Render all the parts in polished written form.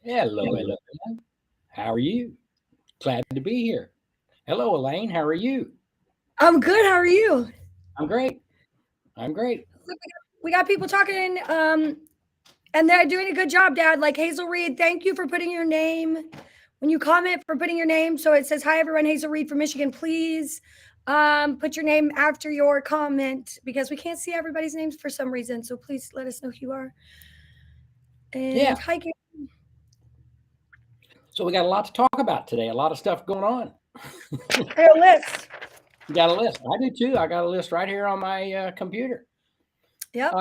Hello, hello. How are you? Glad to be here. Hello, Elaine. How are you? I'm good. How are you? I'm great. I'm great. Look, we got people talking, and they're doing a good job, Dad. Like Hazel Reed, thank you for putting your name when you comment for putting your name. So it says, "Hi everyone, Hazel Reed from Michigan. Please, put your name after your comment because we can't see everybody's names for some reason. So please let us know who you are." Yeah. And hi, So we got a lot to talk about today. A lot of stuff going on. a list. You got a list. I do too. I got a list right here on my computer. Yep.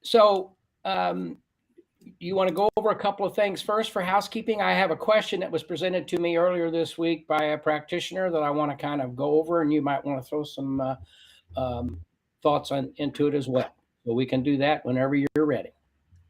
So you want to go over a couple of things first for housekeeping? I have a question that was presented to me earlier this week by a practitioner that I want to kind of go over, and you might want to throw some thoughts into it as well. So we can do that whenever you're ready.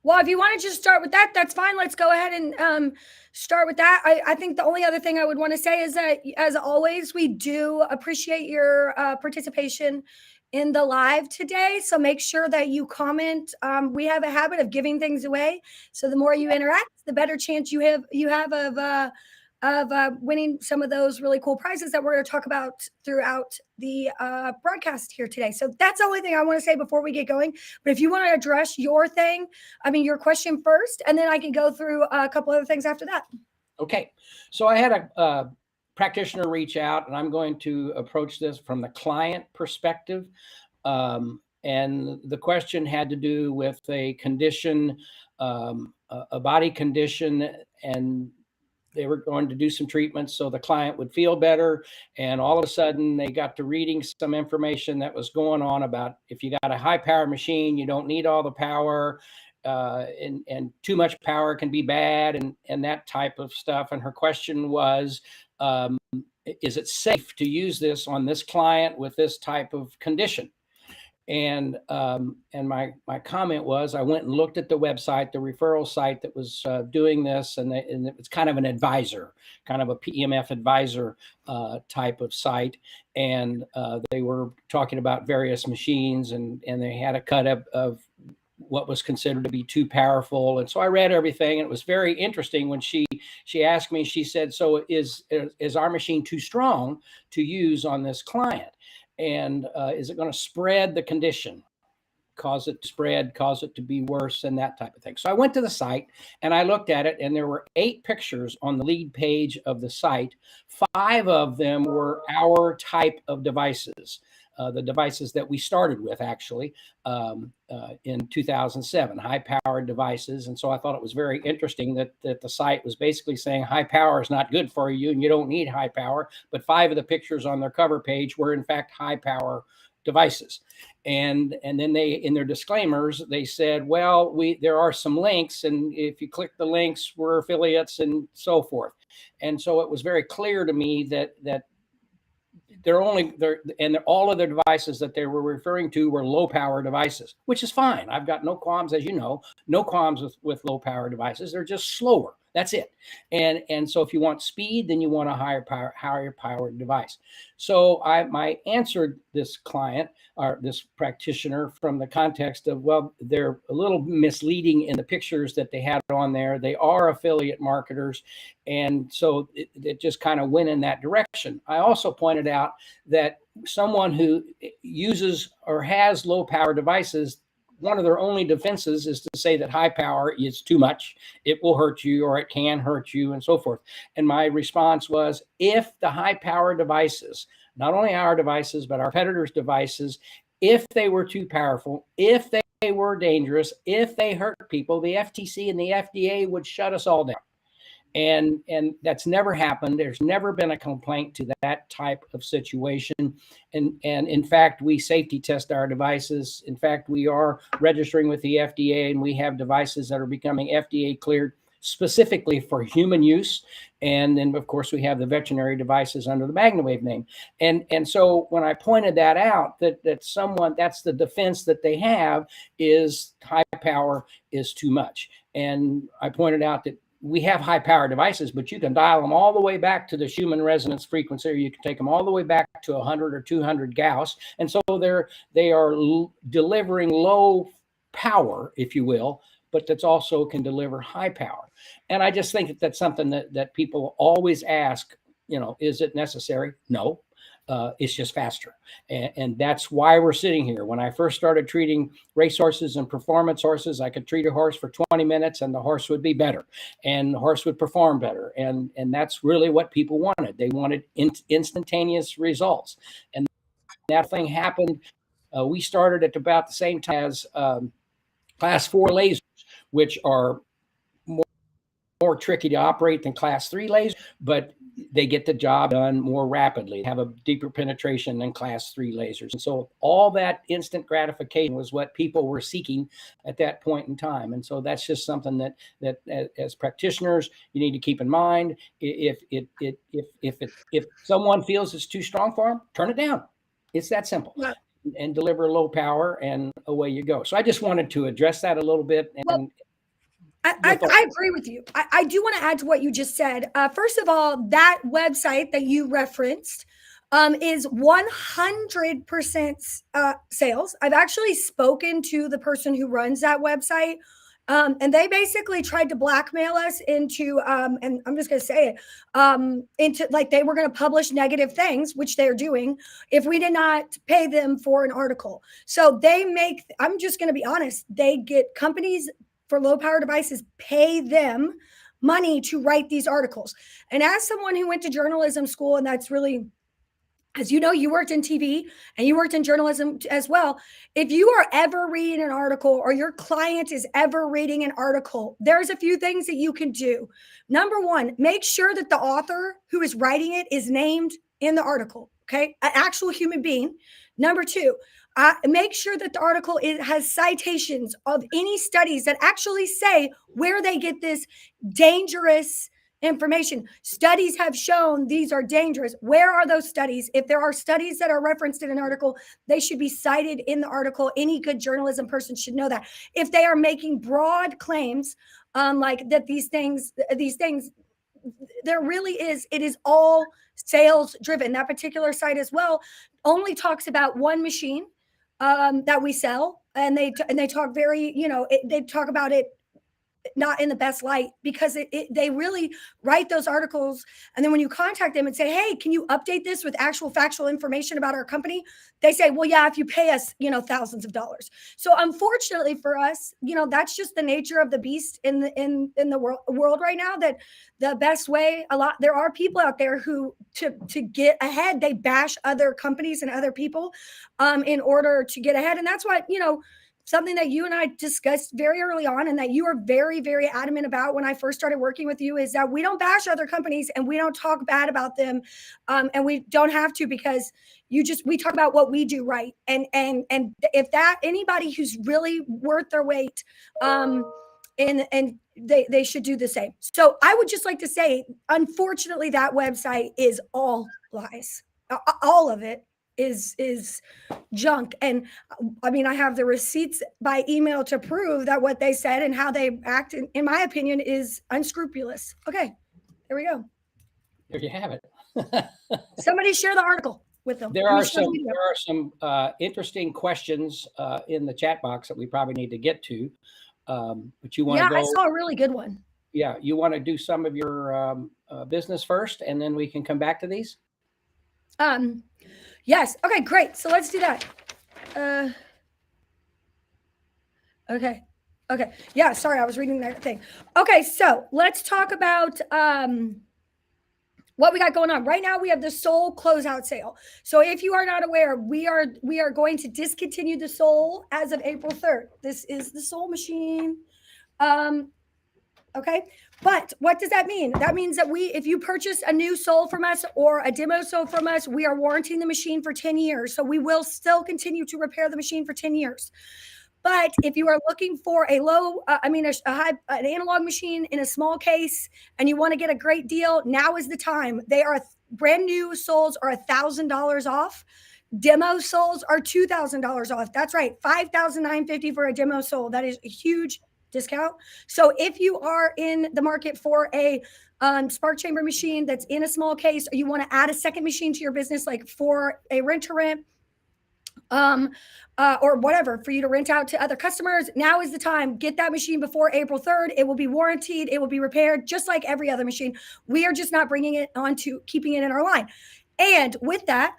Well, if you want to just start with that, that's fine. Let's go ahead and start with that. I think the only other thing I would want to say is that, as always, we do appreciate your participation in the live today. So make sure that you comment. We have a habit of giving things away. So the more you interact, the better chance you have of winning some of those really cool prizes that we're going to talk about throughout the broadcast here today. So that's the only thing I want to say before we get going. But if you want to address your your question first, and then I can go through a couple other things after that. Okay. So I had a practitioner reach out, and I'm going to approach this from the client perspective. And the question had to do with a condition, a body condition, and they were going to do some treatments so the client would feel better. And all of a sudden they got to reading some information that was going on about if you got a high power machine, you don't need all the power, and too much power can be bad, and that type of stuff. And her question was, is it safe to use this on this client with this type of condition? And my comment was, I went and looked at the website, the referral site that was doing this, and it's kind of an advisor, kind of a PEMF advisor type of site. And they were talking about various machines, and they had a cut of what was considered to be too powerful. And so I read everything, and it was very interesting when she asked me, she said, "So is our machine too strong to use on this client? And is it going to spread the condition, cause it to spread, cause it to be worse, and that type of thing?" So I went to the site and I looked at it, and there were 8 pictures on the lead page of the site. 5 of them were our type of devices, the devices that we started with actually in 2007, high-powered devices. And so I thought it was very interesting that the site was basically saying high power is not good for you and you don't need high power. But 5 of the pictures on their cover page were in fact high power devices. And then they, in their disclaimers, they said, well, there are some links, and if you click the links, we're affiliates and so forth. And so it was very clear to me that all of the devices that they were referring to were low power devices, which is fine. I've got no qualms, as you know, no qualms with low power devices. They're just slower. That's it. And so if you want speed, then you want a higher power device. So I answered this client or this practitioner from the context of, well, they're a little misleading in the pictures that they had on there. They are affiliate marketers. And so it just kind of went in that direction. I also pointed out that someone who uses or has low power devices, one of their only defenses is to say that high power is too much. It will hurt you, or it can hurt you, and so forth. And my response was, if the high power devices, not only our devices, but our competitors' devices, if they were too powerful, if they were dangerous, if they hurt people, the FTC and the FDA would shut us all down. And that's never happened. There's never been a complaint to that type of situation. And in fact, we safety test our devices. In fact, we are registering with the FDA, and we have devices that are becoming FDA cleared specifically for human use. And then, of course, we have the veterinary devices under the MagnaWave name. And so when I pointed that out, that's the defense that they have, is high power is too much. And I pointed out that we have high power devices, but you can dial them all the way back to the Schumann resonance frequency, or you can take them all the way back to 100 or 200 Gauss. And so they are delivering low power, if you will, but that's also can deliver high power. And I just think that that's something that people always ask, is it necessary? No. It's just faster. And that's why we're sitting here. When I first started treating racehorses and performance horses, I could treat a horse for 20 minutes and the horse would be better and the horse would perform better. And that's really what people wanted. They wanted instantaneous results. And that thing happened. We started at about the same time as class 4 lasers, which are more tricky to operate than class 3 lasers, but they get the job done more rapidly, have a deeper penetration than class 3 lasers. And so all that instant gratification was what people were seeking at that point in time. And so that's just something that as practitioners, you need to keep in mind. If someone feels it's too strong for them, turn it down. It's that simple. Yeah. And deliver low power and away you go. So I just wanted to address that a little bit. And I agree with you. I do want to add to what you just said. First of all, that website that you referenced is 100% sales. I've actually spoken to the person who runs that website, and they basically tried to blackmail us into, and I'm just going to say it, into like they were going to publish negative things, which they're doing, if we did not pay them for an article. So I'm just going to be honest, they get companies for low power devices pay them money to write these articles. And as someone who went to journalism school, and that's really, as you know, you worked in TV and you worked in journalism as well. If you are ever reading an article or your client is ever reading an article, there's a few things that you can do. Number one, make sure that the author who is writing it is named in the article, okay? An actual human being. Number two, make sure that the article has citations of any studies that actually say where they get this dangerous information. Studies have shown these are dangerous. Where are those studies? If there are studies that are referenced in an article, they should be cited in the article. Any good journalism person should know that. If they are making broad claims, like that these things, there really is, it is all sales driven. That particular site as well only talks about one machine that we sell, and they talk very, they talk about it not in the best light, because they really write those articles. And then when you contact them and say, hey, can you update this with actual factual information about our company? They say, well, yeah, if you pay us, thousands of dollars. So unfortunately for us, that's just the nature of the beast in the world right now, that the best way, there are people out there who to get ahead, they bash other companies and other people in order to get ahead. And that's what, something that you and I discussed very early on, and that you are very, very adamant about when I first started working with you, is that we don't bash other companies and we don't talk bad about them. And we don't have to, because we talk about what we do right. And if that anybody who's really worth their weight, and they should do the same. So I would just like to say, unfortunately, that website is all lies. All of it is junk. And I mean, I have the receipts by email to prove that what they said and how they act, in my opinion, is unscrupulous. Okay, there we go. There you have it. Somebody share the article with them. There are some interesting questions in the chat box that we probably need to get to. But you want to go? I saw a really good one. Yeah, you want to do some of your business first, and then we can come back to these? Yes. Okay, great. So let's do that. Okay. Yeah, sorry, I was reading that thing. Okay, so let's talk about what we got going on. Right now, we have the Soul closeout sale. So if you are not aware, we are going to discontinue the Soul as of April 3rd. This is the Soul machine. Okay. But what does that mean? That means that if you purchase a new Soul from us or a demo Soul from us, we are warranting the machine for 10 years. So we will still continue to repair the machine for 10 years. But if you are looking for an analog machine in a small case, and you want to get a great deal, now is the time. They are brand new Souls are $1,000 off. Demo Souls are $2,000 off. That's right. $5,950 for a demo Soul. That is a huge discount. So if you are in the market for a spark chamber machine that's in a small case, or you want to add a second machine to your business, like for a rent-to-rent, or whatever for you to rent out to other customers. Now is the time. Get that machine before April 3rd. It will be warranted. It will be repaired just like every other machine. We are just not bringing it on to keeping it in our line. And with that,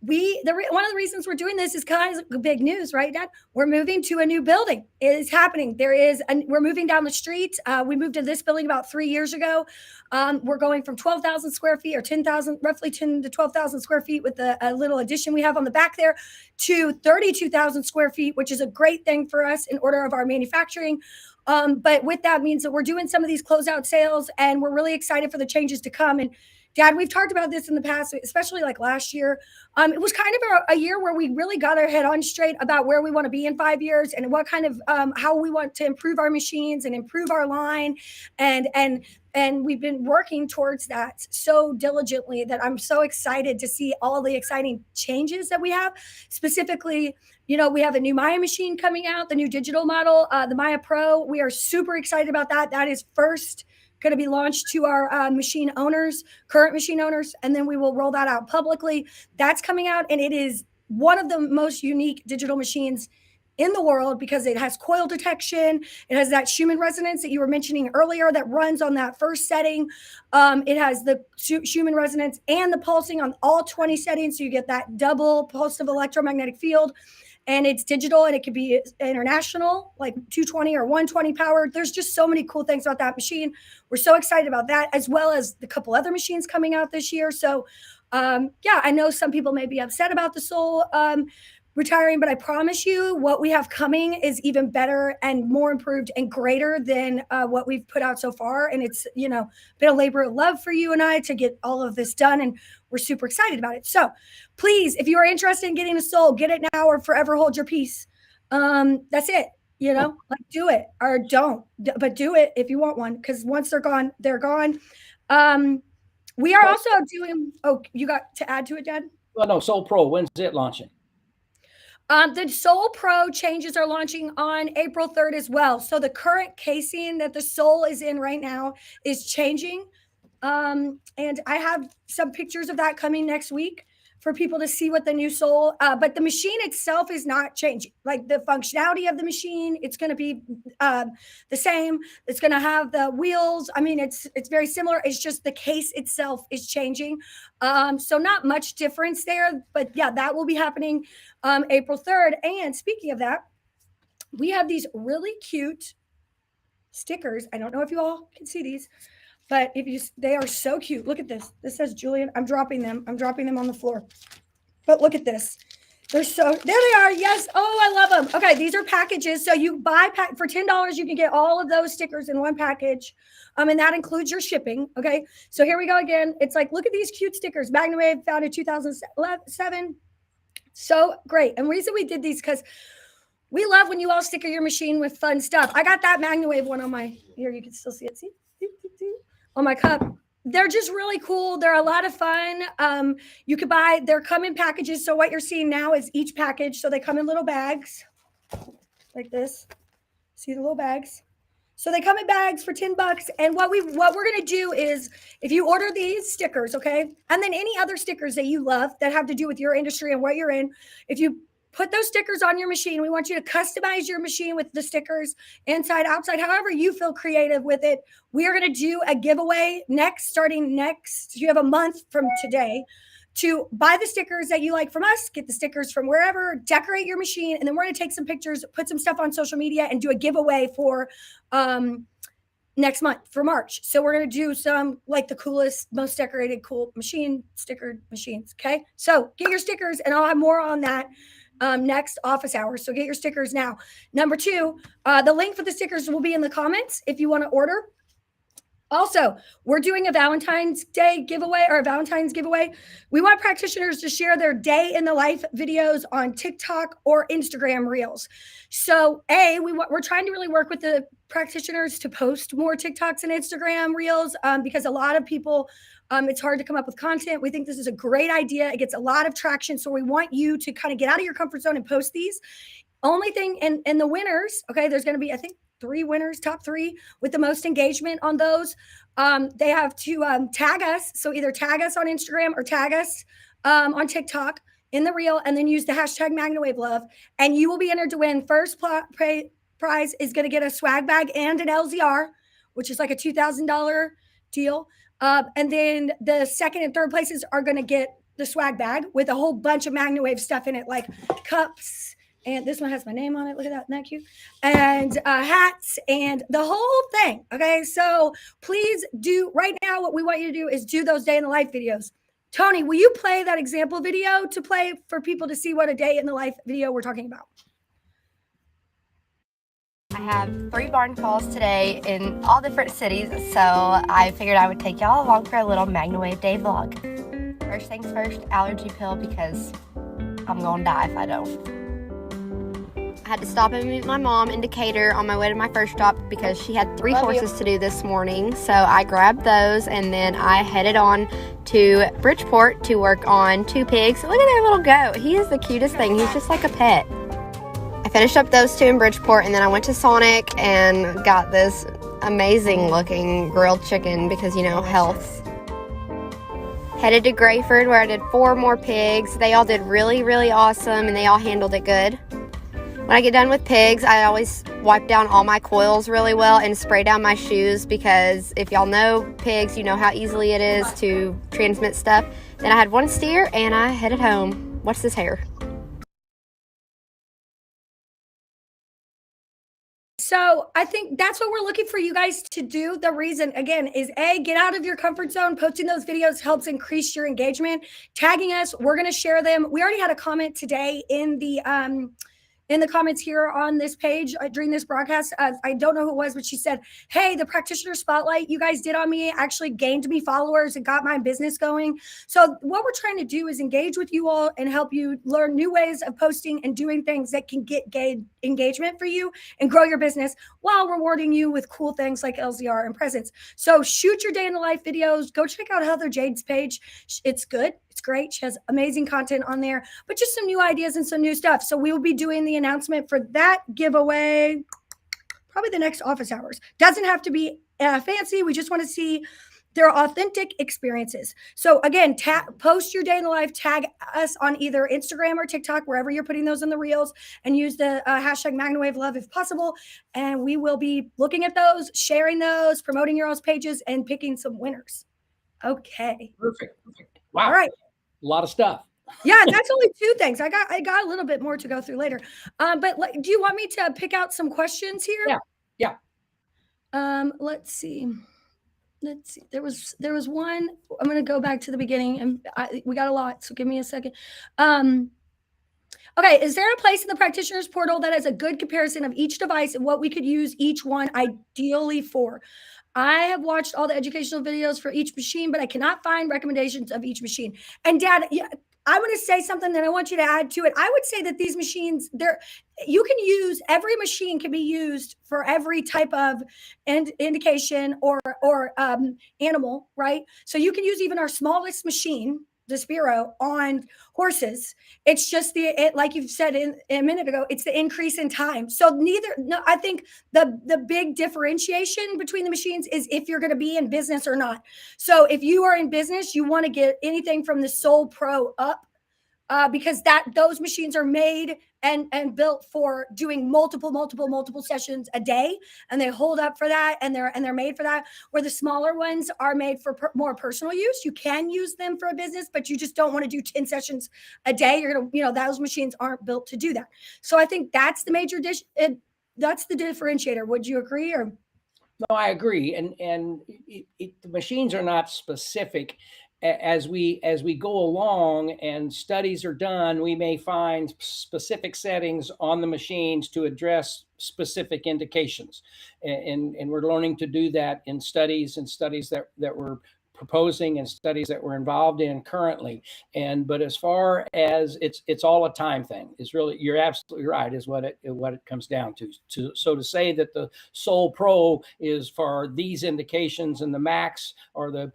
one of the reasons we're doing this is kind of big news, right, Dad? We're moving to a new building. It is happening. We're moving down the street. We moved to this building about 3 years ago. We're going from 12,000 square feet or 10,000, roughly 10 to 12,000 square feet with a little addition we have on the back there to 32,000 square feet, which is a great thing for us in order of our manufacturing. But with that means that we're doing some of these closeout sales, and we're really excited for the changes to come. And Dad, we've talked about this in the past, especially like last year. It was kind of a year where we really got our head on straight about where we want to be in 5 years and what kind of how we want to improve our machines and improve our line, and we've been working towards that so diligently that I'm so excited to see all the exciting changes that we have. Specifically, we have a new Maya machine coming out, the new digital model, the Maya Pro. We are super excited about that. That is first going to be launched to our current machine owners, and then we will roll that out publicly. That's coming out, and it is one of the most unique digital machines in the world because it has coil detection. It has that Schumann resonance that you were mentioning earlier that runs on that first setting. It has the Schumann resonance and the pulsing on all 20 settings, so you get that double pulsative electromagnetic field. And it's digital, and it could be international, like 220 or 120 powered. There's just so many cool things about that machine. We're so excited about that, as well as the couple other machines coming out this year. So, I know some people may be upset about the Soul retiring, but I promise you what we have coming is even better and more improved and greater than what we've put out so far. And it's, been a labor of love for you and I to get all of this done. And we're super excited about it. So please, if you are interested in getting a Soul, get it now or forever hold your peace. That's it. Do it or don't, but do it if you want one, because once they're gone, they're gone. We are also doing, you got to add to it, Dad? Well, no, Soul Pro, when's it launching? The Soul Pro changes are launching on April 3rd as well. So the current casing that the Soul is in right now is changing. And I have some pictures of that coming next week for people to see what the new Soul, but the machine itself is not changing. Like the functionality of the machine, it's going to be the same. It's going to have the wheels. I mean, it's very similar. It's just the case itself is changing. So not much difference there, but yeah, that will be happening April 3rd. And speaking of that, we have these really cute stickers. I don't know if you all can see these, but they are so cute. Look at this. This says Julian. I'm dropping them on the floor. But look at this. There they are. Yes. Oh, I love them. Okay. These are packages. So you buy for $10, you can get all of those stickers in one package. And that includes your shipping. Okay. So here we go again. It's like, look at these cute stickers. MagnaWave founded 2007. So great. And the reason we did these, because we love when you all sticker your machine with fun stuff. I got that MagnaWave one on here. You can still see it. See? On my cup. They're just really cool. They're a lot of fun. They're come in packages. So what you're seeing now is each package. So they come in little bags like this. See the little bags? So they come in bags for $10. And what we're going to do is, if you order these stickers, okay, and then any other stickers that you love that have to do with your industry and what you're in, if you put those stickers on your machine, we want you to customize your machine with the stickers inside, outside, however you feel creative with it. We are going to do a giveaway starting next. You have a month from today to buy the stickers that you like from us, get the stickers from wherever, decorate your machine, and then we're going to take some pictures, put some stuff on social media, and do a giveaway for next month for March. So we're going to do some like the coolest, most decorated, cool stickered machines. Okay. So get your stickers, and I'll have more on that next office hours. So get your stickers now. Number 2, the link for the stickers will be in the comments if you want to order. Also, we're doing a Valentine's Day giveaway or a Valentine's giveaway. We want practitioners to share their day in the life videos on TikTok or Instagram Reels. So we're trying to really work with the practitioners to post more TikToks and Instagram Reels because a lot of people, it's hard to come up with content. We think this is a great idea. It gets a lot of traction. So we want you to kind of get out of your comfort zone and post these. Only thing in the winners, okay, there's going to be, I think, 3 winners, top 3 with the most engagement on those. They have to tag us. So either tag us on Instagram or tag us on TikTok. in the reel, and then use the hashtag MagnaWaveLove, and you will be entered to win. First prize is going to get a swag bag and an LZR, which is like a $2,000 deal. And then the second and third places are going to get the swag bag with a whole bunch of MagnaWave stuff in it, like cups. And this one has my name on it. Look at that. Isn't that cute? And hats and the whole thing. Okay. So please do right now. What we want you to do is do those day in the life videos. Tony, will you play that example video to play for people to see what a day in the life video we're talking about? I have 3 barn calls today in all different cities, so I figured I would take y'all along for a little MagnaWave day vlog. First things first, allergy pill, because I'm gonna die if I don't. I had to stop and meet my mom in Decatur on my way to my first stop because she had 3 courses to do this morning. So I grabbed those and then I headed on to Bridgeport to work on 2 pigs. Look at their little goat. He is the cutest thing. He's just like a pet. I finished up those 2 in Bridgeport and then I went to Sonic and got this amazing looking grilled chicken because, you know, health. Headed to Grayford where I did 4 more pigs. They all did really, really awesome and they all handled it good. When I get done with pigs, I always wipe down all my coils really well and spray down my shoes because if y'all know pigs, you know how easily it is to transmit stuff. Then I had 1 steer and I headed home. What's this hair? So I think that's what we're looking for you guys to do. The reason, again, is A, get out of your comfort zone. Posting those videos helps increase your engagement. Tagging us, we're going to share them. We already had a comment today in the comments here on this page during this broadcast. I don't know who it was, but she said, hey, the practitioner spotlight you guys did on me actually gained me followers and got my business going. So what we're trying to do is engage with you all and help you learn new ways of posting and doing things that can get engagement for you and grow your business while rewarding you with cool things like LZR and presents. So shoot your day in the life videos. Go check out Heather Jade's page. It's good. It's great. She has amazing content on there, but just some new ideas and some new stuff. So we will be doing the announcement for that giveaway probably the next office hours. Doesn't have to be fancy. We just want to see their authentic experiences. So again, post your day in the life, tag us on either Instagram or TikTok, wherever you're putting those in the reels, and use the hashtag MagnaWaveLove if possible. And we will be looking at those, sharing those, promoting your all's pages, and picking some winners. Okay. Perfect. Wow. All right. A lot of stuff. Yeah, that's only 2 things. I got a little bit more to go through later. But do you want me to pick out some questions here? Yeah. Let's see. There was one. I'm going to go back to the beginning, and we got a lot. So give me a second. Okay, is there a place in the practitioner's portal that has a good comparison of each device and what we could use each one ideally for? I have watched all the educational videos for each machine, but I cannot find recommendations of each machine. And Dad, I want to say something that I want you to add to it. I would say that these machines, every machine can be used for every type of indication or animal, right? So you can use even our smallest machine, the Spiro, on horses. It's just like you've said a minute ago, it's the increase in time. So I think the big differentiation between the machines is if you're going to be in business or not. So if you are in business, you want to get anything from the Soul Pro up, because those machines are made and built for doing multiple sessions a day, and they hold up for that, and they're made for that. Where the smaller ones are made for more personal use. You can use them for a business, but you just don't want to do 10 sessions a day. You're gonna, those machines aren't built to do that. So I think that's the major that's the differentiator. Would you agree? Or no, I agree. And the machines are not specific. As we go along and studies are done, we may find specific settings on the machines to address specific indications. And we're learning to do that in studies that we're proposing and studies that we're involved in currently. But as far as it's all a time thing, is really, you're absolutely right, is what it comes down to. So to say that the Soul Pro is for these indications and the Max or the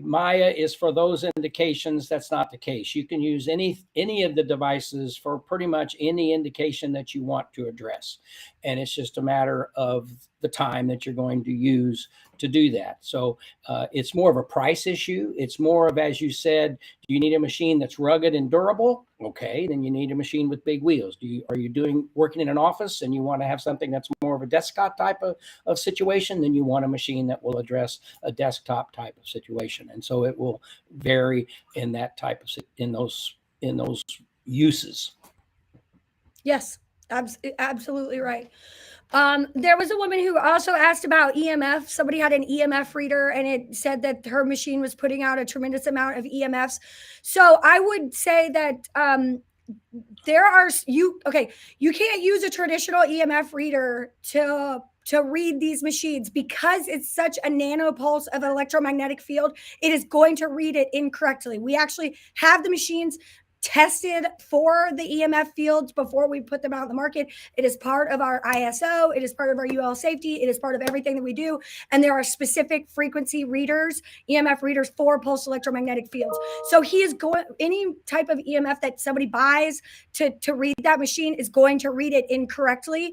Maya is for those indications, that's not the case. You can use any of the devices for pretty much any indication that you want to address. and it's just a matter of the time that you're going to use to do that. So it's more of a price issue. It's more of, as you said, do you need a machine that's rugged and durable? Okay, then you need a machine with big wheels. Are you working in an office and you want to have something that's more of a desktop type of situation? Then you want a machine that will address a desktop type of situation. And so it will vary in that type of, in those uses. Yes, absolutely right. There was a woman who also asked about EMF. Somebody had an EMF reader and it said that her machine was putting out a tremendous amount of EMFs. So I would say that you can't use a traditional EMF reader to read these machines because it's such a nanopulse of an electromagnetic field. It is going to read it incorrectly. We actually have the machines tested for the EMF fields before we put them out in the market. It is part of our ISO. It is part of our UL safety. It is part of everything that we do. And there are specific frequency readers, EMF readers for pulse electromagnetic fields. So any type of EMF that somebody buys to read that machine is going to read it incorrectly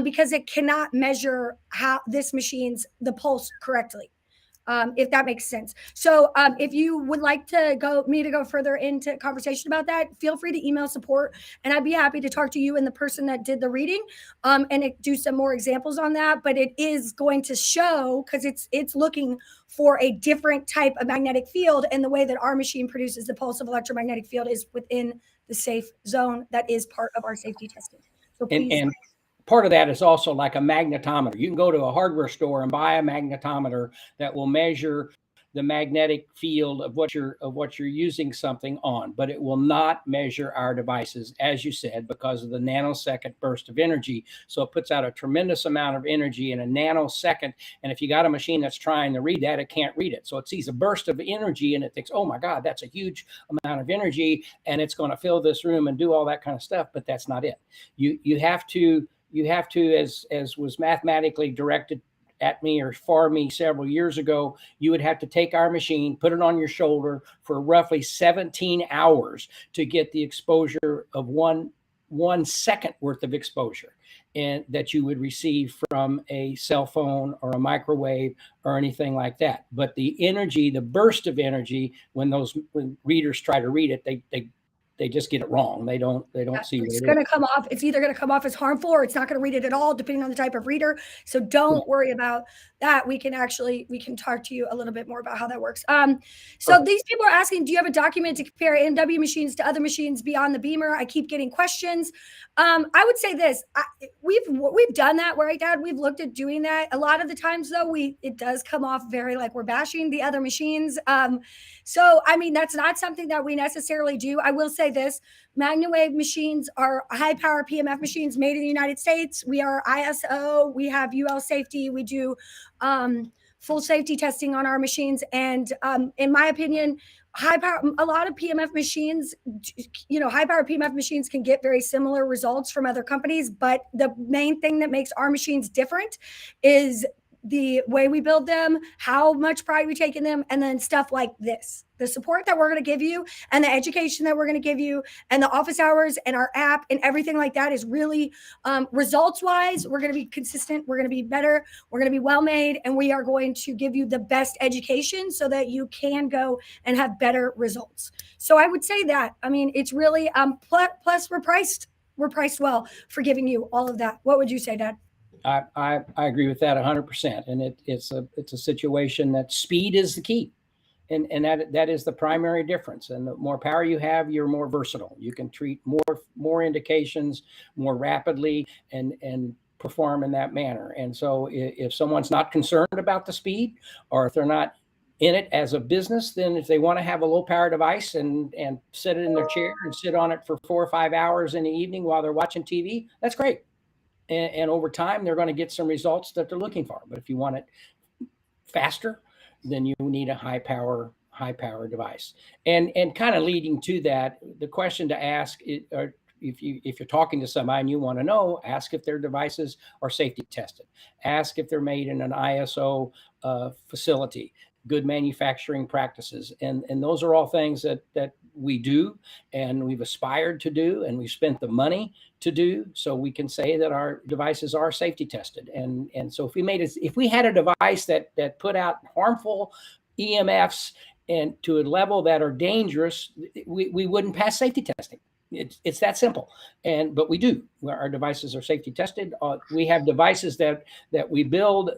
because it cannot measure the pulse correctly. If that makes sense. So if you would like to go further into conversation about that, feel free to email support and I'd be happy to talk to you and the person that did the reading and do some more examples on that. But it is going to show, because it's looking for a different type of magnetic field, and the way that our machine produces the pulse of electromagnetic field is within the safe zone that is part of our safety testing. So please. And part of that is also like a magnetometer. You can go to a hardware store and buy a magnetometer that will measure the magnetic field of what you're using something on, but it will not measure our devices, as you said, because of the nanosecond burst of energy. So it puts out a tremendous amount of energy in a nanosecond. And if you got a machine that's trying to read that, it can't read it. So it sees a burst of energy and it thinks, oh my God, that's a huge amount of energy and it's going to fill this room and do all that kind of stuff. But that's not it. You have to, as was mathematically directed at me or for me several years ago, you would have to take our machine, put it on your shoulder for roughly 17 hours to get the exposure of one second worth of exposure and that you would receive from a cell phone or a microwave or anything like that. But the energy, the burst of energy, when readers try to read it, they just get it wrong. They don't see what it's going to come off. It's either going to come off as harmful or it's not going to read it at all, depending on the type of reader. So don't worry about that. We can talk to you a little bit more about how that works. So these people are asking, do you have a document to compare MW machines to other machines beyond the Beamer? I keep getting questions. I would say this, we've done that, right, Dad? We've looked at doing that. A lot of the times though, it does come off very like we're bashing the other machines. So, I mean, that's not something that we necessarily do. I will say this, MagnaWave machines are high power PMF machines made in the United States. We are ISO, we have UL safety, we do full safety testing on our machines. And in my opinion, a lot of PMF machines, high power PMF machines can get very similar results from other companies. But the main thing that makes our machines different is the way we build them, how much pride we take in them, and then stuff like this. The support that we're going to give you and the education that we're going to give you and the office hours and our app and everything like that is really results-wise, we're going to be consistent. We're going to be better. We're going to be well-made. And we are going to give you the best education so that you can go and have better results. So I would say that. I mean, it's really, plus we're priced well for giving you all of that. What would you say, Dad? I agree with that 100%. And it's a situation that speed is the key. And that is the primary difference. And the more power you have, you're more versatile. You can treat more indications more rapidly and perform in that manner. And so if someone's not concerned about the speed, or if they're not in it as a business, then if they want to have a low power device and sit it in their chair and sit on it for 4 or 5 hours in the evening while they're watching TV, that's great. And over time, they're going to get some results that they're looking for. But if you want it faster, then you need a high power device. And kind of leading to that, the question to ask, if you're talking to somebody and you want to know, ask if their devices are safety tested. Ask if they're made in an ISO facility. good manufacturing practices. And those are all things that we do and we've aspired to do and we've spent the money to do, so we can say that our devices are safety tested. And so if we had a device that put out harmful EMFs and to a level that are dangerous, we wouldn't pass safety testing. It's that simple. But we do. Our devices are safety tested. We have devices that we build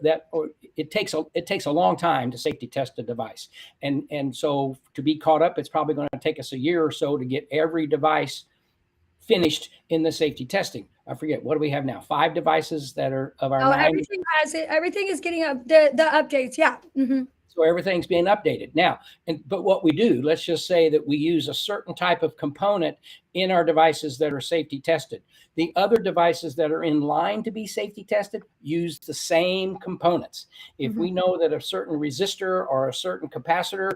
it takes a long time to safety test a device. And so to be caught up, it's probably going to take us a year or so to get every device finished in the safety testing. I forget, what do we have now? 5 devices that are of our 9. Everything has it. Everything is getting up the updates. Yeah. Mm-hmm. So everything's being updated now. But what we do, let's just say that we use a certain type of component in our devices that are safety tested. The other devices that are in line to be safety tested use the same components. If we know that a certain resistor or a certain capacitor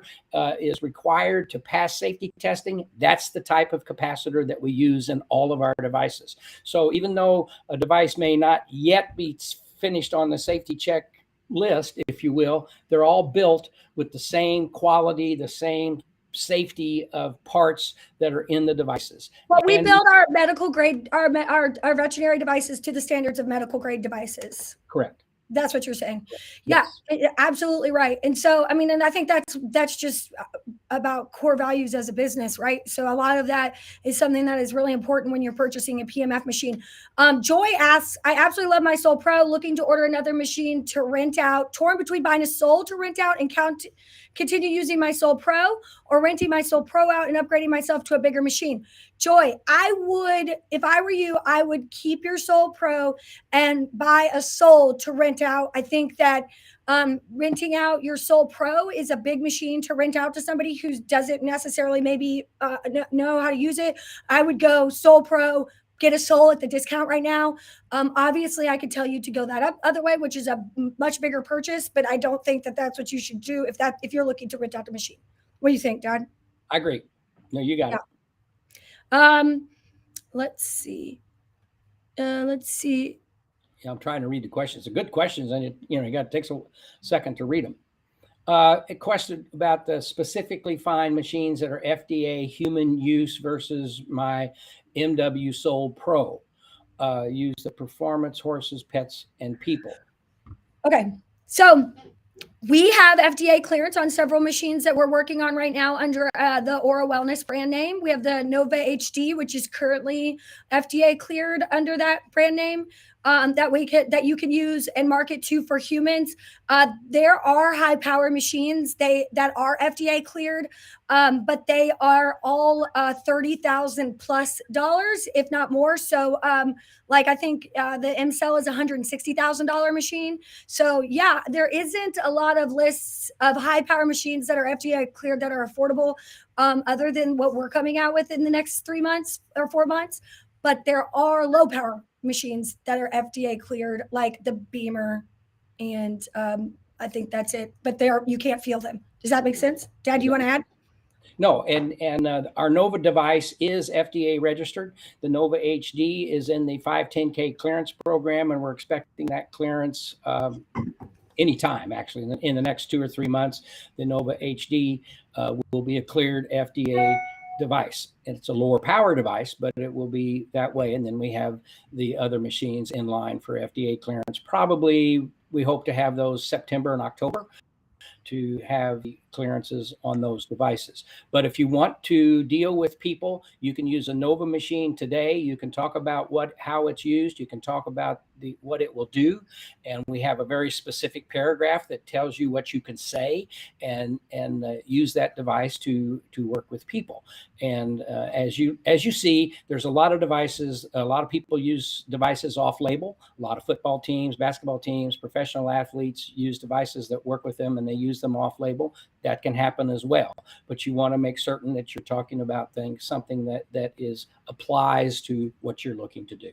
is required to pass safety testing, that's the type of capacitor that we use in all of our devices. So even though a device may not yet be finished on the safety check list, if you will, they're all built with the same quality, the same safety of parts that are in the devices. Well, we build our medical grade, our veterinary devices to the standards of medical grade devices. Correct. That's what you're saying. Yes. Yeah, absolutely right. And so, I mean, and I think that's just about core values as a business, right? So a lot of that is something that is really important when you're purchasing a PMF machine. Joy asks, I absolutely love my Soul Pro, looking to order another machine to rent out, torn between buying a Soul to rent out and continue using my Soul Pro, or renting my Soul Pro out and upgrading myself to a bigger machine. Joy, if I were you, I would keep your Soul Pro and buy a Soul to rent out. I think that renting out your Soul Pro is a big machine to rent out to somebody who doesn't necessarily maybe know how to use it. I would go Soul Pro, get a Soul at the discount right now. Obviously, I could tell you to go that other way, which is a much bigger purchase, but I don't think that that's what you should do if you're looking to rent out the machine. What do you think, Dad? I agree. No, you got it. Let's see. Yeah, I'm trying to read the questions. They're good questions, and you got to take a second to read them. A question about the specifically fine machines that are FDA human use versus my MW Soul Pro. Use the performance, horses, pets, and people. Okay, so we have FDA clearance on several machines that we're working on right now under the Aura Wellness brand name. We have the Nova HD, which is currently FDA cleared under that brand name. That you can use and market to for humans. There are high power machines that are FDA cleared, but they are all $30,000 plus, if not more. So, I think the M-Cell is $160,000 machine. So yeah, there isn't a lot of lists of high power machines that are FDA cleared that are affordable, other than what we're coming out with in the next 3 months or 4 months. But there are low power machines that are FDA cleared, like the Beamer, and I think that's it. But you can't feel them. Does that make sense? Dad, do you want to add? No, and our Nova device is FDA registered. The Nova HD is in the 510K clearance program, and we're expecting that clearance anytime, actually, in the next 2 or 3 months. The Nova HD will be a cleared FDA device. It's a lower power device, but it will be that way. And then we have the other machines in line for FDA clearance. Probably we hope to have those September and October to have clearances on those devices. But if you want to deal with people, you can use a Nova machine today. You can talk about how it's used. You can talk about what it will do. And we have a very specific paragraph that tells you what you can say and use that device to work with people. And as you see, there's a lot of devices. A lot of people use devices off label. A lot of football teams, basketball teams, professional athletes use devices that work with them, and they use them off label. That can happen as well. But you want to make certain that you're talking about something that applies to what you're looking to do.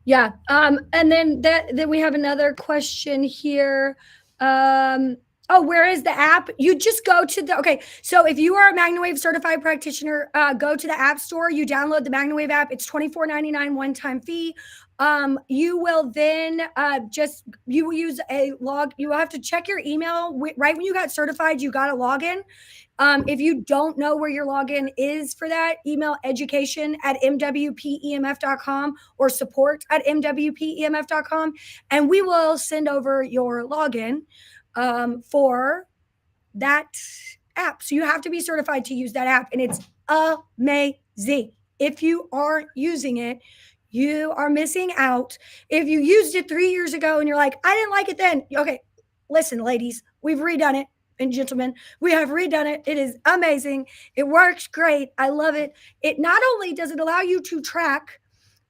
Yeah. And then we have another question here. Oh, where is the app? You just go to the, okay. So if you are a MagnaWave certified practitioner, go to the app store, you download the MagnaWave app. It's $24.99 one-time fee. You will then you will use a log. You will have to check your email right when you got certified, you got a login. If you don't know where your login is for that, email education@mwpemf.com or support@mwpemf.com, and we will send over your login for that app. So you have to be certified to use that app, and it's amazing. If you aren't using it, you are missing out. If you used it 3 years ago and you're like, I didn't like it then. Okay, listen, ladies, we've redone it. And gentlemen, we have redone it. It is amazing. It works great. I love it. It not only does it allow you to track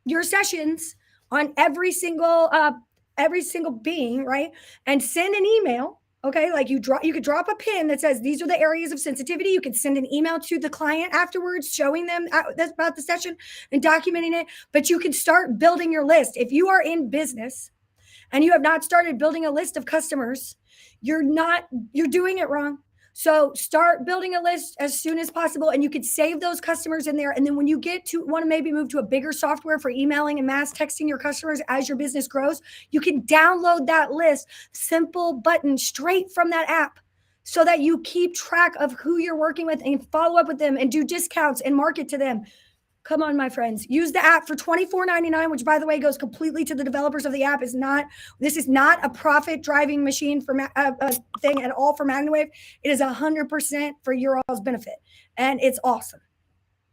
your sessions on every single being, right? And send an email. Okay, like you could drop a pin that says these are the areas of sensitivity. You could send an email to the client afterwards, showing them about the session and documenting it. But you can start building your list. If you are in business and you have not started building a list of customers, you're doing it wrong. So start building a list as soon as possible, and you could save those customers in there. And then when you want to maybe move to a bigger software for emailing and mass texting your customers as your business grows, you can download that list, simple button straight from that app, so that you keep track of who you're working with and follow up with them and do discounts and market to them. Come on, my friends. Use the app for $24.99, which, by the way, goes completely to the developers of the app. This is not a profit-driving machine for thing at all for MagnaWave. It is 100% for your all's benefit, and it's awesome.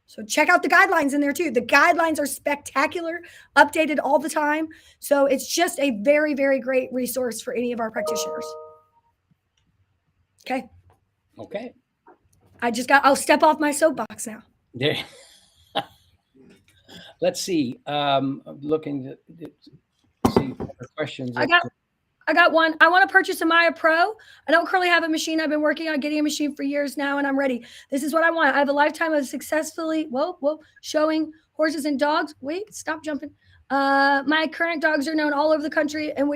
So check out the guidelines in there, too. The guidelines are spectacular, updated all the time. So it's just a very, very great resource for any of our practitioners. Okay. Okay. I'll step off my soapbox now. There. Let's see. Looking to see questions. I got one. I want to purchase a Maya Pro. I don't currently have a machine. I've been working on getting a machine for years now, and I'm ready. This is what I want. I have a lifetime of successfully showing horses and dogs. Wait, stop jumping. My current dogs are known all over the country and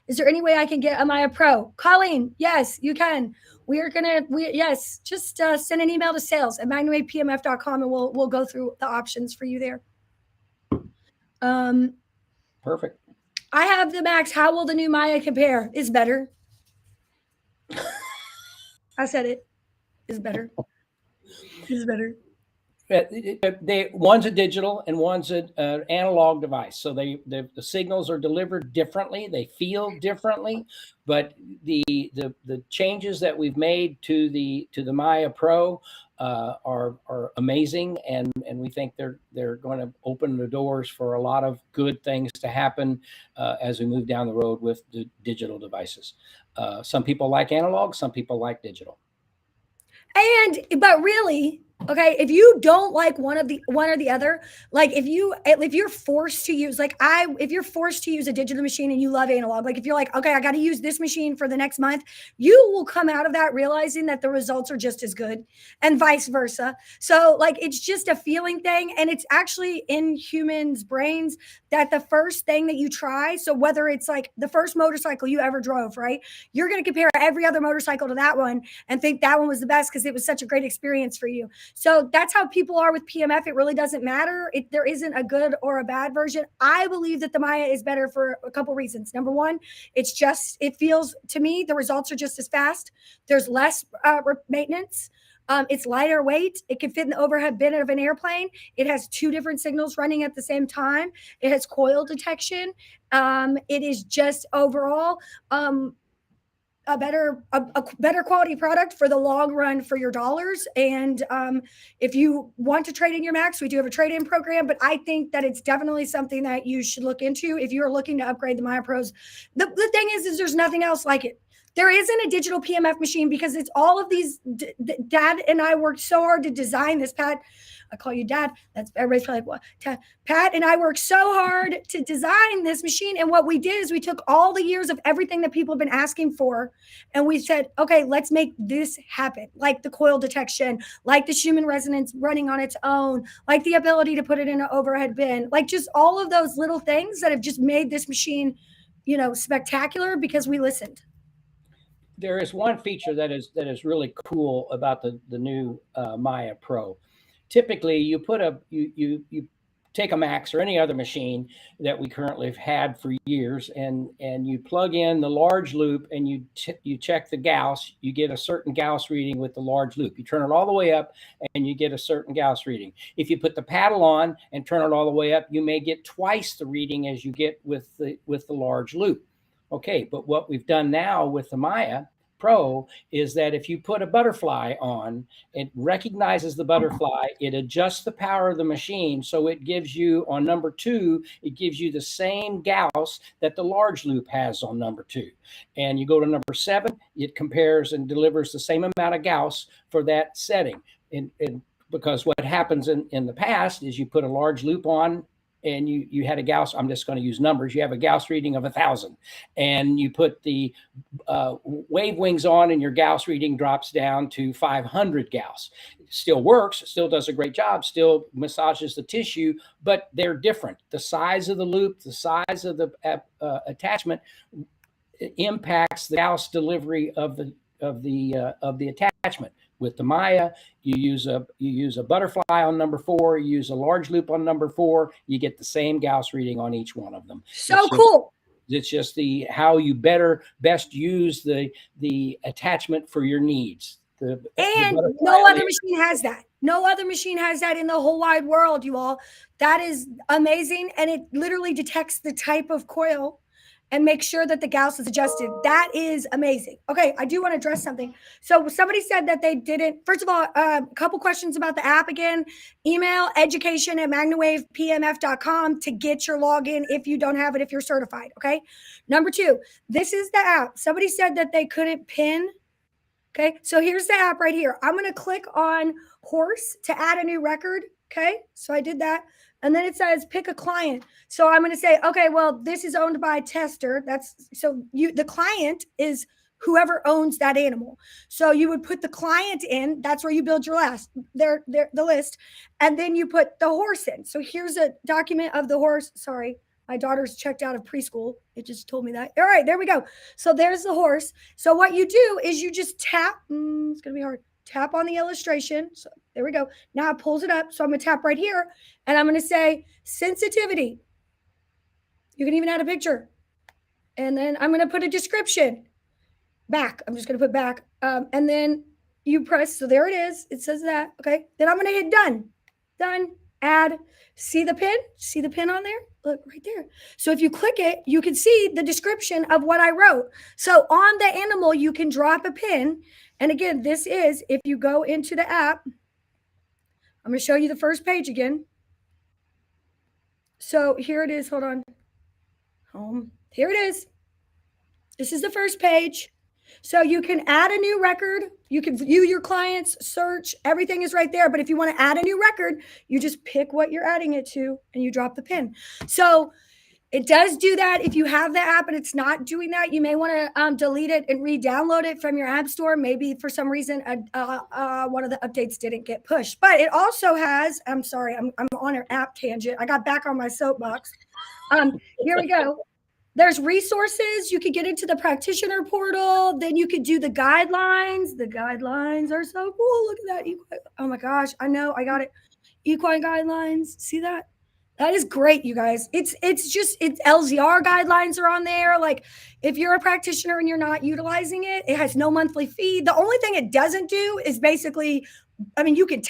is there any way I can get a Maya Pro? Colleen, yes, you can. Just send an email to sales@MagnaWavePMF.com, and we'll go through the options for you there. Perfect. I have the Max. How will the new Maya compare? Is better. I said it. Is better. Is better. One's a digital and one's an analog device. So the signals are delivered differently. They feel differently, but the changes that we've made to the Maya Pro are amazing, and we think they're going to open the doors for a lot of good things to happen as we move down the road with the digital devices. Some people like analog, some people like digital. But really, okay, if you don't like one or the other, like if you're forced to use, if you're forced to use a digital machine and you love analog, like if you're like, okay, I got to use this machine for the next month, you will come out of that realizing that the results are just as good, and vice versa. So like, it's just a feeling thing. And it's actually in humans' brains that the first thing that you try, so whether it's like the first motorcycle you ever drove, right? You're going to compare every other motorcycle to that one and think that one was the best because it was such a great experience for you. So that's how people are with PMF. It really doesn't matter. There isn't a good or a bad version. I believe that the Maya is better for a couple reasons. Number one, it feels to me, the results are just as fast. There's less maintenance. It's lighter weight. It can fit in the overhead bin of an airplane. It has 2 different signals running at the same time. It has coil detection. It is just overall a better quality product for the long run for your dollars. And if you want to trade in your Max, we do have a trade-in program, but I think that it's definitely something that you should look into if you're looking to upgrade the Maya Pros. The thing is there's nothing else like it. There isn't a digital PMF machine because it's all of these. Dad and I worked so hard to design this, Pat. I call you Dad. That's everybody's probably like, what? Pat and I worked so hard to design this machine. And what we did is we took all the years of everything that people have been asking for, and we said, okay, let's make this happen. Like the coil detection, like the Schumann resonance running on its own, like the ability to put it in an overhead bin, like just all of those little things that have just made this machine, spectacular because we listened. there is one feature that is really cool about the new Maya Pro. Typically, you put you take a Max or any other machine that we currently have had for years, and you plug in the large loop, and you check the Gauss. You get a certain Gauss reading with the large loop. You turn it all the way up, and you get a certain Gauss reading. If you put the paddle on and turn it all the way up, you may get twice the reading as you get with the large loop. Okay, but what we've done now with the Maya Pro is that if you put a butterfly on, it recognizes the butterfly, it adjusts the power of the machine, so it gives you, on number 2, it gives you the same Gauss that the large loop has on number 2. And you go to number 7, it compares and delivers the same amount of Gauss for that setting. And because what happens in the past is you put a large loop on, and you had a Gauss, I'm just going to use numbers, you have a Gauss reading of 1,000, and you put the wave wings on, and your Gauss reading drops down to 500 Gauss. It still works, still does a great job, still massages the tissue, but they're different. The size of the loop, the size of the attachment impacts the Gauss delivery of the attachment. With the Maya, you use a butterfly on number 4, you use a large loop on number 4, you get the same Gauss reading on each one of them. So cool. It's just how you best use the attachment for your needs. No other machine has that. No other machine has that in the whole wide world, you all. That is amazing, and it literally detects the type of coil and make sure that the Gauss is adjusted. That is amazing. Okay, I do want to address something. So somebody said that they didn't. First of all, a couple questions about the app again. Email education@magnawavepmf.com to get your login if you don't have it, if you're certified, okay? Number 2, this is the app. Somebody said that they couldn't pin. Okay, so here's the app right here. I'm going to click on horse to add a new record, okay? So I did that. And then it says pick a client. So I'm going to say, okay, well, this is owned by Tester. The client is whoever owns that animal. So you would put the client in. That's where you build your the list. And then you put the horse in. So here's a document of the horse. Sorry, my daughter's checked out of preschool. It just told me that. All right, there we go. So there's the horse. So what you do is you just tap. It's going to be hard. Tap on the illustration. So there we go. Now it pulls it up. So I'm going to tap right here, and I'm going to say sensitivity. You can even add a picture. And then I'm going to put a description. Back. I'm just going to put back. And then you press. So there it is. It says that. Okay. Then I'm going to hit done. Done. Add. See the pin? See the pin on there? Look right there. So if you click it, you can see the description of what I wrote. So on the animal, you can drop a pin. And again, this is, if you go into the app, I'm going to show you the first page again. So here it is. Hold on. Home. Here it is. This is the first page. So you can add a new record. You can view your clients, search, everything is right there. But if you want to add a new record, you just pick what you're adding it to and you drop the pin. So it does do that. If you have the app and it's not doing that, you may want to delete it and re-download it from your app store. Maybe for some reason, one of the updates didn't get pushed. But it also has, I'm sorry, I'm on an app tangent. I got back on my soapbox. Here we go. There's resources. You could get into the practitioner portal. Then you could do the guidelines. The guidelines are so cool. Look at that. Oh my gosh. I know. I got it. Equine guidelines. See that? That is great, you guys. It's LZR guidelines are on there. Like if you're a practitioner and you're not utilizing it, it has no monthly fee. The only thing it doesn't do is basically, I mean, you can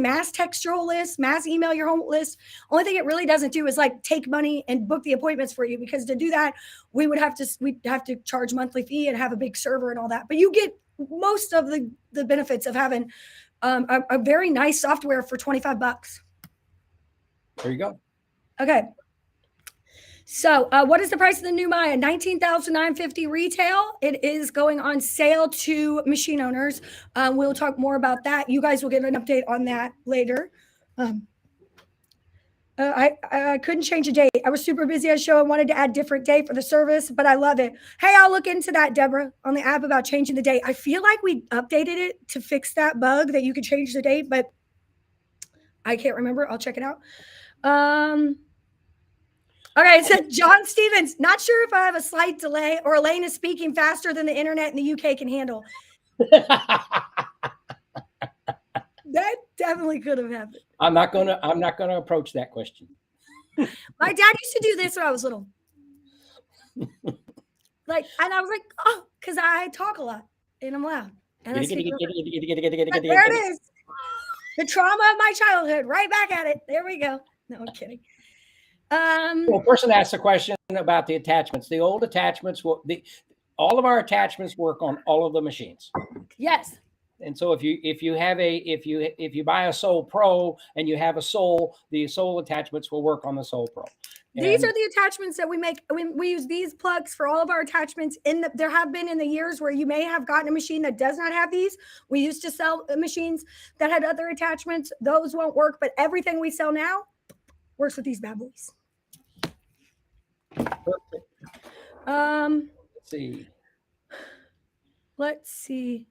mass text your whole list, mass email your whole list. Only thing it really doesn't do is like take money and book the appointments for you, because to do that, we'd have to charge monthly fee and have a big server and all that. But you get most of the benefits of having a very nice software for $25. There you go. Okay. So what is the price of the new Maya? $19,950 retail. It is going on sale to machine owners. We'll talk more about that. You guys will get an update on that later. I couldn't change the date. I was super busy at a show. I wanted to add different date for the service, but I love it. Hey, I'll look into that, Deborah, on the app about changing the date. I feel like we updated it to fix that bug that you could change the date, but I can't remember. I'll check it out. Okay, it said John Stevens. Not sure if I have a slight delay or Elaine is speaking faster than the internet in the UK can handle. That definitely could have happened. I'm not gonna approach that question. My dad used to do this when I was little. Like, and I was like, oh, because I talk a lot and I'm loud. And I speak but there it is. The trauma of my childhood, right back at it. There we go. No, I'm kidding. Well, a person asked a question about the attachments. The old attachments, all of our attachments work on all of the machines. Yes. And so if you buy a Soul Pro and you have a Soul, the Soul attachments will work on the Soul Pro. These are the attachments that we make. We use these plugs for all of our attachments. There have been in the years where you may have gotten a machine that does not have these. We used to sell machines that had other attachments. Those won't work, but everything we sell now works with these bad boys. Perfect. Let's see.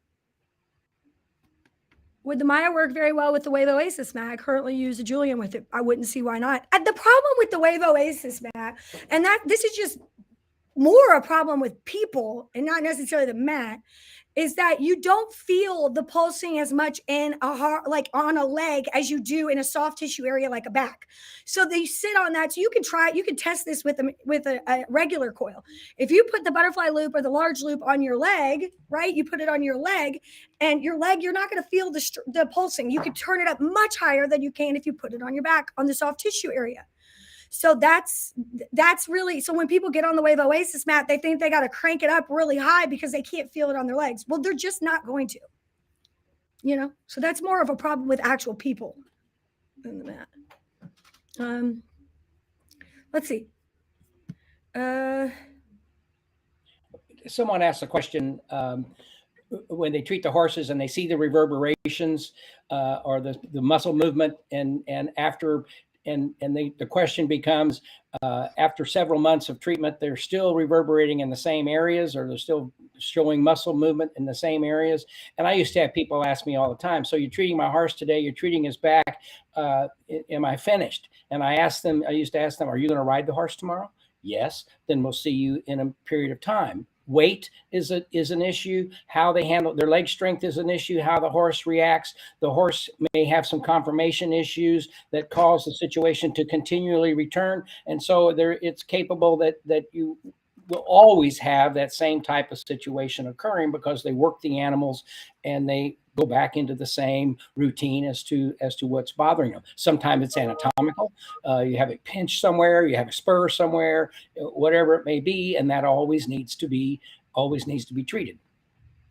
Would the Maya work very well with the Wave Oasis mat? I currently use a Julian with it. I wouldn't see why not. And the problem with the Wave Oasis mat, and this is just more a problem with people and not necessarily the mat, is that you don't feel the pulsing as much in a heart, like on a leg, as you do in a soft tissue area like a back. So they sit on that. So you can try it. You can test this with a regular coil. If you put the butterfly loop or the large loop on your leg, right? You put it on your leg, and your leg, you're not going to feel the pulsing. You can turn it up much higher than you can if you put it on your back on the soft tissue area. So that's really, so when people get on the Wave Oasis mat, they think they got to crank it up really high because they can't feel it on their legs. Well, they're just not going to, so that's more of a problem with actual people than the mat. Let's see. Someone asked a question, when they treat the horses and they see the reverberations or the muscle movement and after, and the question becomes, after several months of treatment, they're still reverberating in the same areas, or they're still showing muscle movement in the same areas. And I used to have people ask me all the time, so you're treating my horse today, you're treating his back, am I finished? And I used to ask them, are you going to ride the horse tomorrow? Yes. Then we'll see you in a period of time. Weight is an issue. How they handle their leg strength is an issue. How the horse reacts. The horse may have some conformation issues that cause the situation to continually return. And so it's capable that you will always have that same type of situation occurring because they work the animals and they go back into the same routine as to what's bothering them. Sometimes it's anatomical. You have a pinch somewhere, you have a spur somewhere, whatever it may be, and that always needs to be treated.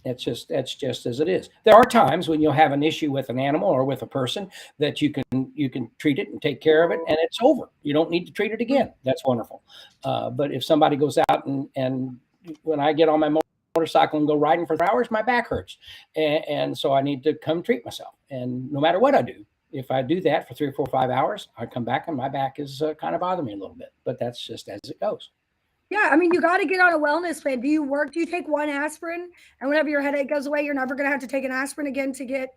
That's just as it is. There are times when you'll have an issue with an animal or with a person that you can treat it and take care of it, and it's over. You don't need to treat it again. That's wonderful. But if somebody goes out and when I get on my motorcycle and go riding for 3 hours, my back hurts, and so I need to come treat myself. And no matter what I do, if I do that for 3 or 4 or 5 hours, I come back and my back is kind of bothering me a little bit. But that's just as it goes. Yeah, I mean, you got to get on a wellness plan. Do you take one aspirin, and whenever your headache goes away, you're never going to have to take an aspirin again to get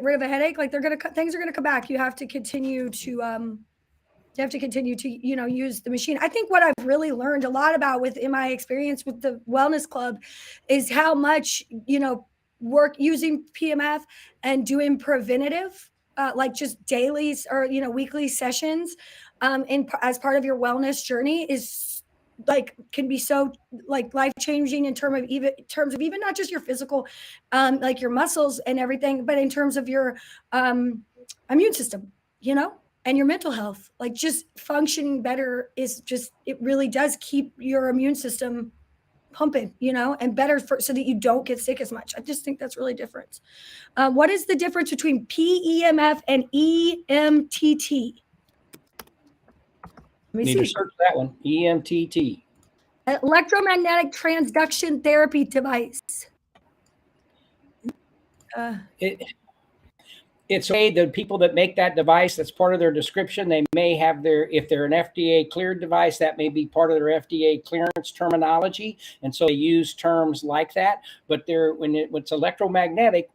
rid of a headache? Like things are going to come back. You have to continue to use the machine. I think what I've really learned a lot about in my experience with the wellness club is how much, work using PMF and doing preventative, like just dailies or, weekly sessions as part of your wellness journey is can be so life-changing in terms of even not just your physical, like your muscles and everything, but in terms of your immune system, and your mental health. Like just functioning better it really does keep your immune system pumping, and better so that you don't get sick as much. I just think that's really different. What is the difference between PEMF and EMTT? Need to search that one. EMTT. Electromagnetic transduction therapy device. It's okay. The people that make that device, that's part of their description. They may have if they're an FDA cleared device, that may be part of their FDA clearance terminology. And so they use terms like that. But when it's electromagnetic,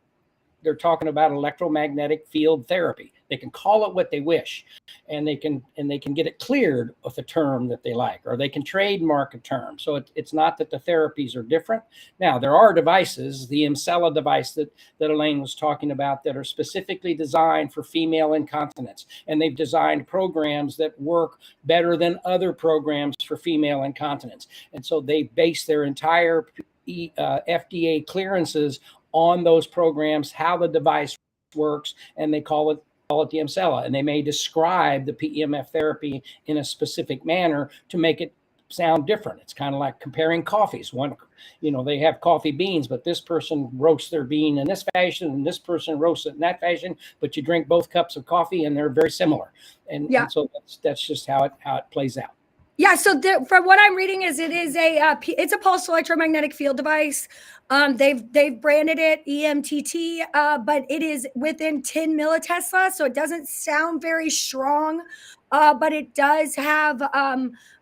they're talking about electromagnetic field therapy. They can call it what they wish, and they can get it cleared with a term that they like, or they can trademark a term. So it's not that the therapies are different. Now, there are devices, the Emsella device that Elaine was talking about, that are specifically designed for female incontinence, and they've designed programs that work better than other programs for female incontinence. And so they base their entire FDA clearances on those programs, how the device works, and they call it the Emsella, and they may describe the PEMF therapy in a specific manner to make it sound different. It's kind of like comparing coffees. One, they have coffee beans, but this person roasts their bean in this fashion, and this person roasts it in that fashion. But you drink both cups of coffee, and they're very similar. And so that's just how it plays out. Yeah. So from what I'm reading, it's a pulse electromagnetic field device. They've branded it EMTT, but it is within 10 millitesla, so it doesn't sound very strong, but it does have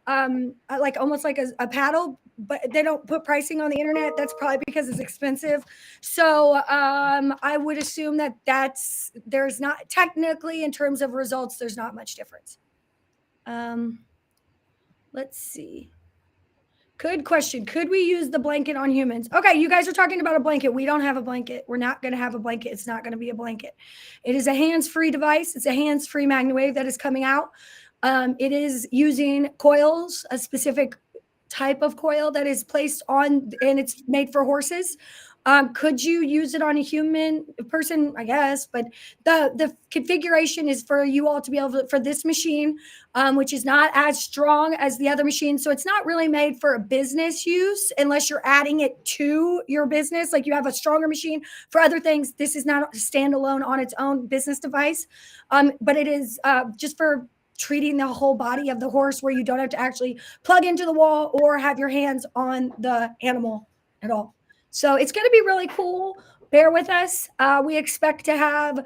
like almost like a paddle. But they don't put pricing on the internet. That's probably because it's expensive. So I would assume there's not technically, in terms of results, there's not much difference. Let's see. Good question. Could we use the blanket on humans? Okay, you guys are talking about a blanket. We don't have a blanket. We're not going to have a blanket. It's not going to be a blanket. It is a hands-free device. It's a hands-free MagnaWave that is coming out. It is using coils, a specific type of coil that is placed on, and it's made for horses. Could you use it on a human person? I guess, but the configuration is for you all to be able to, for this machine, which is not as strong as the other machine. So it's not really made for a business use unless you're adding it to your business. Like you have a stronger machine for other things. This is not a standalone on its own business device, but it is just for treating the whole body of the horse, where you don't have to actually plug into the wall or have your hands on the animal at all. So it's going to be really cool. Bear with us. We expect to have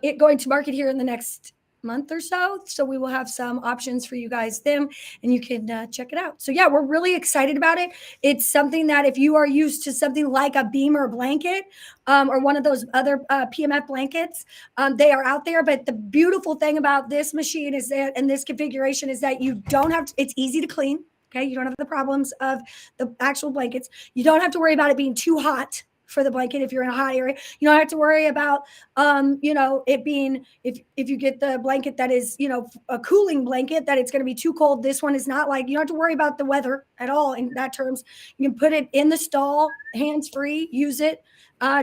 it going to market here in the next month or so. So we will have some options for you guys then, and you can check it out. So yeah, we're really excited about it. It's something that if you are used to something like a beamer blanket or one of those other PMF blankets, they are out there. But the beautiful thing about this machine is that, and this configuration, is that you don't have to, it's easy to clean. Okay, you don't have the problems of the actual blankets. You don't have to worry about it being too hot for the blanket if you're in a hot area. You don't have to worry about, it being, if you get the blanket that is, a cooling blanket, that it's going to be too cold. This one is not like, you don't have to worry about the weather at all in that terms. You can put it in the stall, hands-free, use it.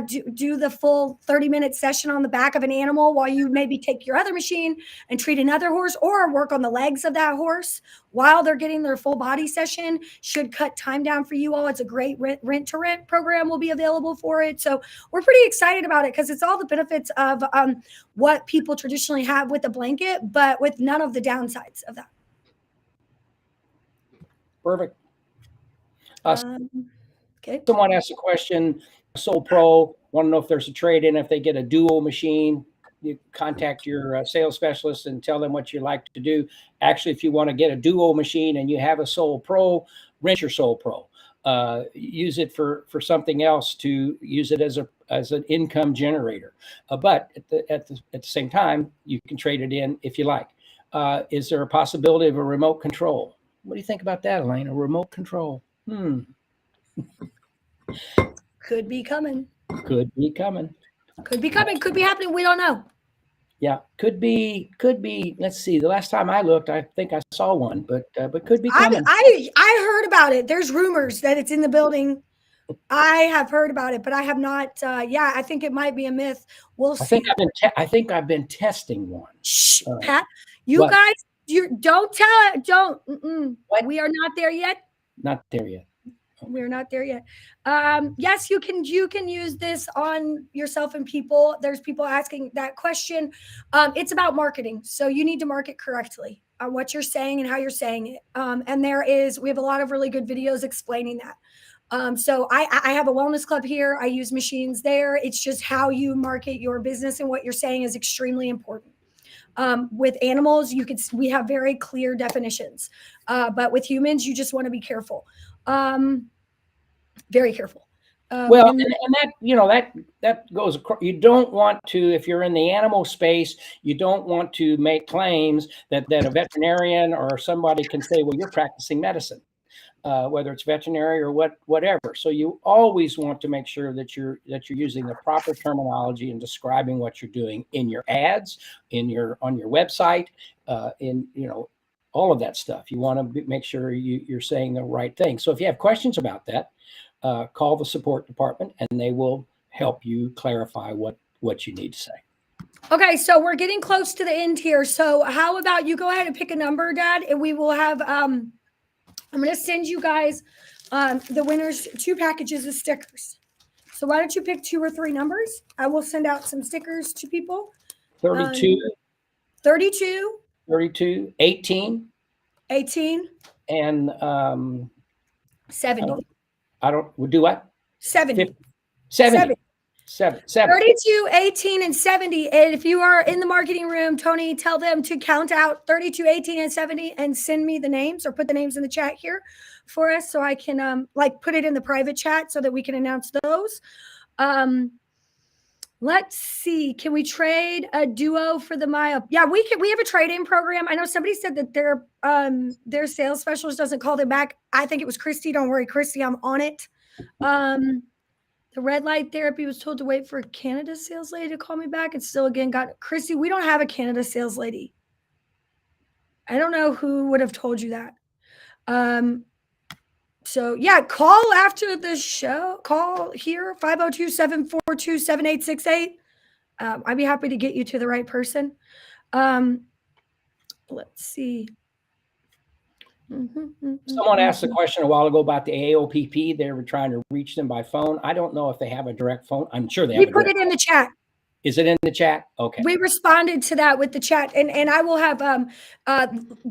Do the full 30-minute session on the back of an animal while you maybe take your other machine and treat another horse, or work on the legs of that horse while they're getting their full body session. Should cut time down for you all. It's a great rent-to-rent program will be available for it. So we're pretty excited about it because it's all the benefits of what people traditionally have with a blanket, but with none of the downsides of that. Perfect. Okay. Someone asked a question, Soul Pro, want to know if there's a trade-in if they get a dual machine. You contact your sales specialist and tell them what you like to do. Actually, if you want to get a dual machine and you have a Soul Pro, rent your Soul Pro. Use it for something else, to use it as an income generator. But at the same time, you can trade it in if you like. Is there a possibility of a remote control? What do you think about that, Elaine? A remote control? Could be coming. Could be coming. Could be coming. Could be happening. We don't know. Yeah, could be. Let's see. The last time I looked, I think I saw one, but could be coming. I heard about it. There's rumors that it's in the building. I have heard about it, but I have not. I think it might be a myth. We'll see. I think I've been testing one. Shh, Pat. You guys, don't tell it. Don't. We are not there yet. Not there yet. We're not there yet. Yes, you can use this on yourself and people. There's people asking that question. It's about marketing. So you need to market correctly on what you're saying and how you're saying it. And we have a lot of really good videos explaining that. So I have a wellness club here. I use machines there. It's just how you market your business and what you're saying is extremely important. With animals, we have very clear definitions. But with humans, you just want to be careful. Very careful. Well, and that, that goes across. You don't want to, if you're in the animal space, you don't want to make claims that a veterinarian or somebody can say, well, you're practicing medicine, whether it's veterinary or whatever. So you always want to make sure that you're using the proper terminology and describing what you're doing in your ads, on your website, all of that stuff. You want to make sure you're saying the right thing. So if you have questions about that, call the support department and they will help you clarify what you need to say. Okay, so we're getting close to the end here. So how about you go ahead and pick a number, Dad, and we will have, I'm going to send you guys the winners 2 packages of stickers. So why don't you pick 2 or 3 numbers? I will send out some stickers to people. 32, 32, 18, and 70. We'll do what? 70. 70. 32, 18, and 70. And if you are in the marketing room, Tony, tell them to count out 32, 18, and 70 and send me the names or put the names in the chat here for us so I can put it in the private chat so that we can announce those. Let's see. Can we trade a duo for the Maya? Yeah, we can. We have a trade-in program. I know somebody said that their sales specialist doesn't call them back. I think it was Christy. Don't worry, Christy, I'm on it. The red light therapy was told to wait for a Canada sales lady to call me back and still again got Christy. We don't have a Canada sales lady. I don't know who would have told you that. So yeah, call after the show. Call here 502-742-7868. I'd be happy to get you to the right person. Let's see. Someone asked a question a while ago about the AOPP. They were trying to reach them by phone. I don't know if they have a direct phone. I'm sure they have. We put it in the chat. Is it in the chat? Okay. We responded to that with the chat. And I will have,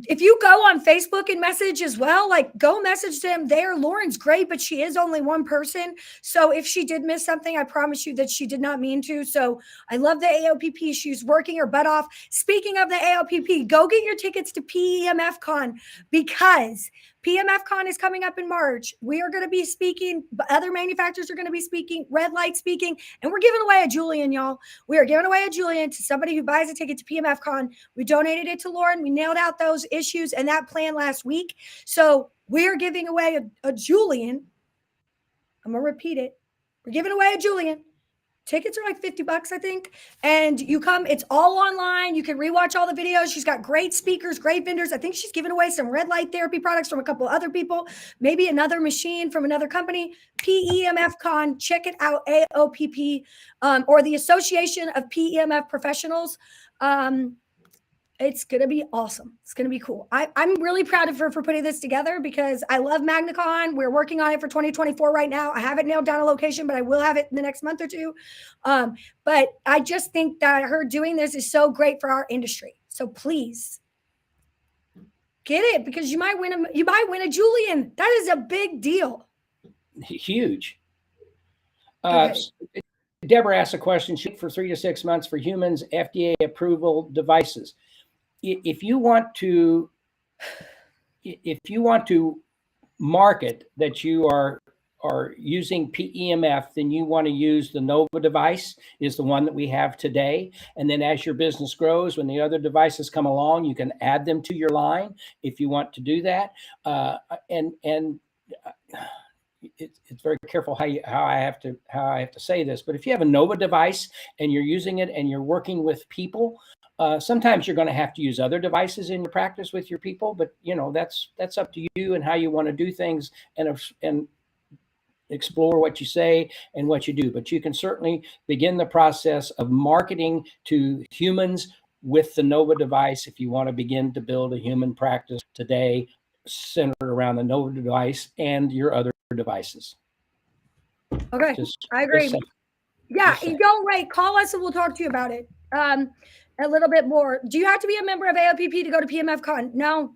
if you go on Facebook and message as well, go message them there. Lauren's great, but she is only one person. So if she did miss something, I promise you that she did not mean to. So I love the AOPP. She's working her butt off. Speaking of the AOPP, go get your tickets to PEMF Con because PMF Con is coming up in March. We are going to be speaking. Other manufacturers are going to be speaking. Red Light speaking. And we're giving away a Julian, y'all. We are giving away a Julian to somebody who buys a ticket to PMF Con. We donated it to Lauren. We nailed out those issues and that plan last week. So we are giving away a Julian. I'm going to repeat it. We're giving away a Julian. Tickets are like $50, I think. And you come, it's all online. You can rewatch all the videos. She's got great speakers, great vendors. I think she's giving away some red light therapy products from a couple other people, maybe another machine from another company. PEMF Con, check it out, AOPP, or the Association of PEMF Professionals. It's going to be awesome. It's going to be cool. I'm really proud of her for putting this together because I love MagnaCon. We're working on it for 2024 right now. I haven't nailed down a location, but I will have it in the next month or two. But I just think that her doing this is so great for our industry. So please get it because you might win a Julian. That is a big deal. Huge. Okay. Deborah asked a question. Shoot for 3 to 6 months for humans, FDA approval devices. If you want to market that you are using PEMF, then you want to use the Nova device is the one that we have today. And then as your business grows, when the other devices come along, you can add them to your line if you want to do that. It's very careful how I have to say this, but if you have a Nova device and you're using it and you're working with people, sometimes you're going to have to use other devices in your practice with your people. But that's up to you and how you want to do things and explore what you say and what you do. But you can certainly begin the process of marketing to humans with the Nova device if you want to begin to build a human practice today centered around the Nova device and your other devices. Okay, I agree. Don't wait. Call us and we'll talk to you about it a little bit more. Do you have to be a member of AOPP to go to PMF Con? No.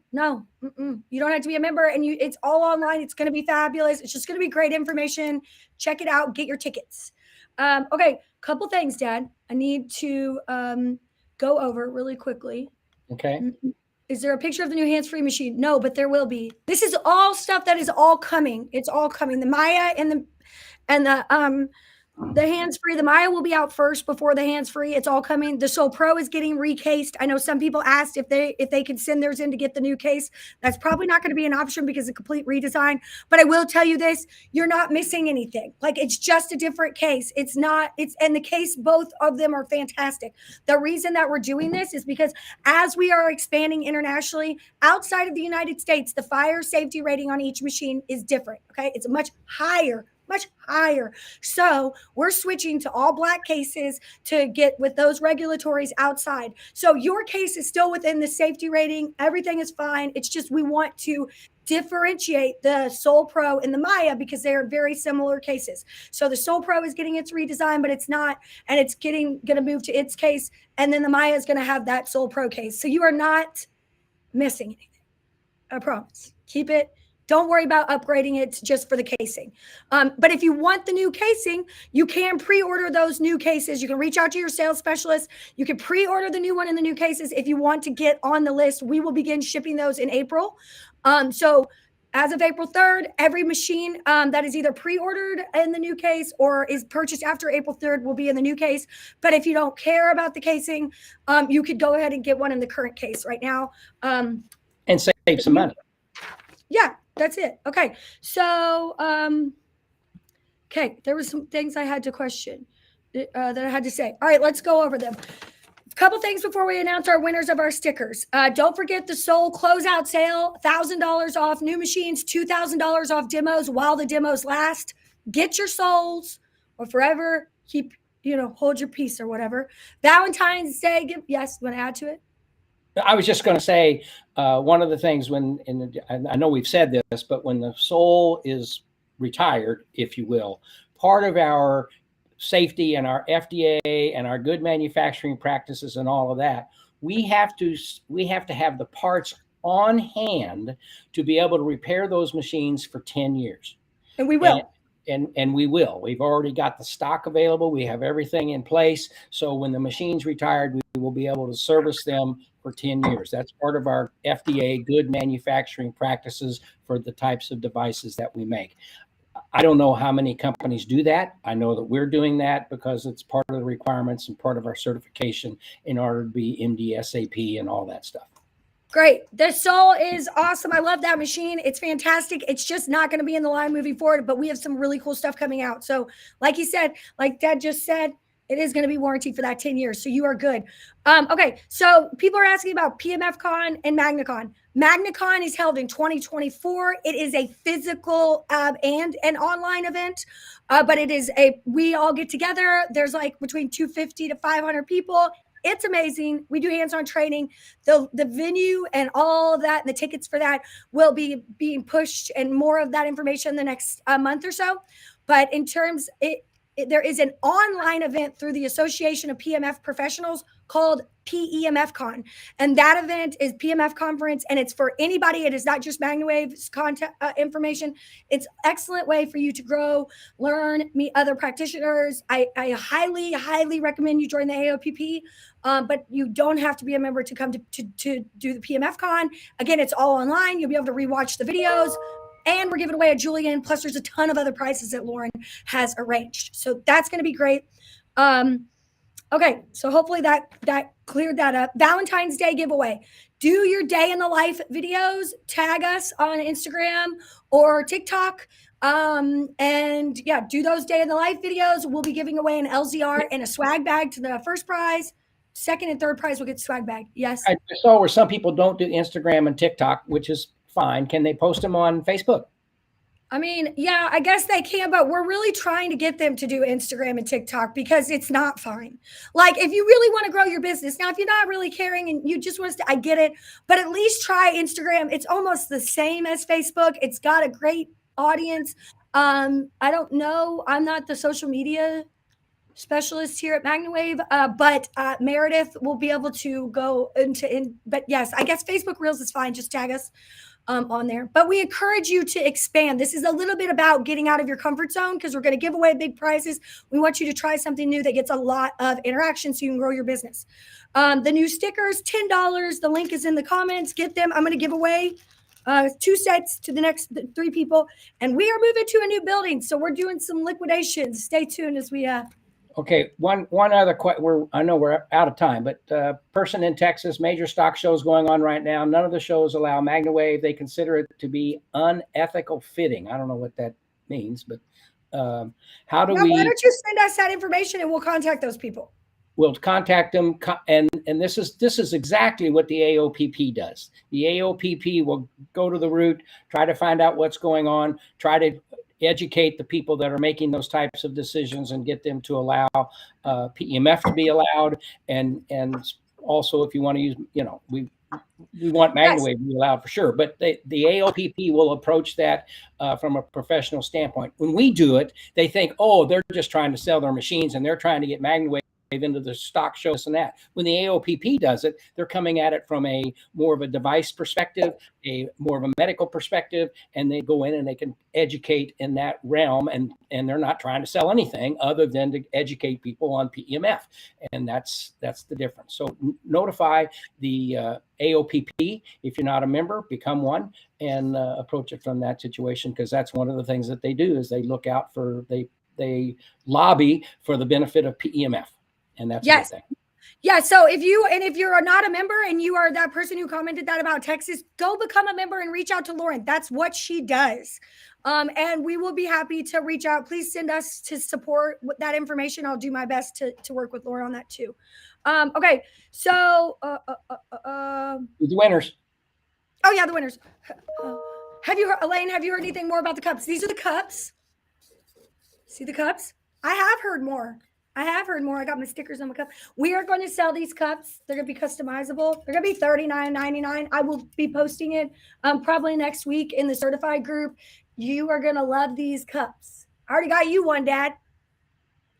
You don't have to be a member, and it's all online. It's going to be fabulous. It's just going to be great information. Check it out. Get your tickets. Okay, couple things, Dad. I need to go over really quickly. Okay. Is there a picture of the new hands-free machine? No, but there will be. This is all stuff that is all coming. It's all coming. The Maya and And the hands-free, the Maya will be out first before the hands-free. It's all coming. The Soul Pro is getting recased. I know some people asked if they could send theirs in to get the new case. That's probably not going to be an option because it's a complete redesign. But I will tell you this, you're not missing anything. Like, it's just a different case. And the case, both of them are fantastic. The reason that we're doing this is because as we are expanding internationally, outside of the United States, the fire safety rating on each machine is different. Okay. It's much higher. So we're switching to all black cases to get with those regulatories outside. So your case is still within the safety rating. Everything is fine. It's just we want to differentiate the Soul Pro and the Maya because they are very similar cases. So the Soul Pro is getting its redesign, but it's not, and it's going to move to its case. And then the Maya is going to have that Soul Pro case. So you are not missing anything. I promise. Keep it. Don't worry about upgrading it just for the casing. But if you want the new casing, you can pre-order those new cases. You can reach out to your sales specialist. You can pre-order the new one in the new cases. If you want to get on the list, we will begin shipping those in April. So as of April 3rd, every machine that is either pre-ordered in the new case or is purchased after April 3rd will be in the new case. But if you don't care about the casing, you could go ahead and get one in the current case right now. And save some money. Yeah. That's it. Okay. So, okay. There were some things I had to question that I had to say. All right, let's go over them. A couple things before we announce our winners of our stickers. Don't forget the Soul closeout sale, $1,000 off new machines, $2,000 off demos while the demos last. Get your Souls or forever keep, hold your peace or whatever. Valentine's Day. Yes. Want to add to it? I was just going to say one of the things I know we've said this, but when the Soul is retired, if you will, part of our safety and our FDA and our good manufacturing practices and all of that, we have to have the parts on hand to be able to repair those machines for 10 years. And we will. And we will. We've already got the stock available. We have everything in place. So when the machine's retired, we will be able to service them for 10 years. That's part of our FDA good manufacturing practices for the types of devices that we make. I don't know how many companies do that. I know that we're doing that because it's part of the requirements and part of our certification in order to be MDSAP and all that stuff. Great. The Soul is awesome. I love that machine. It's fantastic. It's just not going to be in the line moving forward, but we have some really cool stuff coming out. So like he said, like Dad just said, it is going to be warranted for that 10 years. So you are good. Okay. So people are asking about PMFCon and MagnaCon. MagnaCon is held in 2024. It is a physical and an online event, but we all get together. There's like between 250 to 500 people. It's amazing. We do hands-on training. The venue and all of that and the tickets for that will be being pushed and more of that information in the next month or so. But in terms, there is an online event through the Association of PMF Professionals called PEMFCon. And that event is PMF conference, and it's for anybody. It is not just MagnaWave's contact information. It's an excellent way for you to grow, learn, meet other practitioners. I highly, highly recommend you join the AOPP, but you don't have to be a member to come to do the PMFCon. Again, it's all online. You'll be able to rewatch the videos. And we're giving away a Julian, plus there's a ton of other prizes that Lauren has arranged. So that's going to be great. Okay, so hopefully that cleared that up. Valentine's Day giveaway. Do your day in the life videos. Tag us on Instagram or TikTok. And yeah, do those day in the life videos. We'll be giving away an LZR and a swag bag to the first prize. Second and third prize will get swag bag. Yes. I saw where some people don't do Instagram and TikTok, which is fine. Can they post them on Facebook? I mean, yeah, I guess they can, but we're really trying to get them to do Instagram and TikTok because it's not fine. Like, if you really want to grow your business, now, if you're not really caring and you just want us to, I get it, but at least try Instagram. It's almost the same as Facebook. It's got a great audience. I don't know. I'm not the social media specialist here at MagnaWave, but Meredith will be able to go but yes, I guess Facebook Reels is fine. Just tag us on there. But we encourage you to expand. This is a little bit about getting out of your comfort zone because we're going to give away big prizes. We want you to try something new that gets a lot of interaction so you can grow your business. The new stickers, $10. The link is in the comments. Get them. I'm going to give away 2 sets to the next 3 people, and we are moving to a new building, so we're doing some liquidations. Stay tuned as we Okay, one other question. I know we're out of time, but person in Texas, major stock shows going on right now. None of the shows allow MagnaWave. They consider it to be unethical fitting. I don't know what that means, but how do why we? don't you send us that information and we'll contact those people? We'll contact them, and this is exactly what the AOPP does. The AOPP will go to the root, try to find out what's going on, try to educate the people that are making those types of decisions and get them to allow PEMF to be allowed, and also if you want to use, we want MagnaWave to be allowed for sure, but the AOPP will approach that from a professional standpoint. When we do it, they think, oh, they're just trying to sell their machines and they're trying to get MagnaWave into the stock shows and that. When the AOPP does it, they're coming at it from a more of a device perspective, a more of a medical perspective, and they go in and they can educate in that realm, and they're not trying to sell anything other than to educate people on PEMF, and that's the difference. So notify the AOPP if you're not a member, become one, and approach it from that situation, because that's one of the things that they do is they look out for, they lobby for the benefit of PEMF. And that's a good thing. Yeah. So if you're not a member and you are that person who commented that about Texas, go become a member and reach out to Lauren. That's what she does. And we will be happy to reach out. Please send us to support that information. I'll do my best to work with Lauren on that too. Okay. So the winners. Oh yeah, the winners. Elaine, have you heard anything more about the cups? These are the cups. See the cups? I have heard more. I got my stickers on my cup. We are going to sell these cups. They're going to be customizable. They're going to be $39.99. I will be posting it probably next week in the certified group. You are going to love these cups. I already got you one, Dad.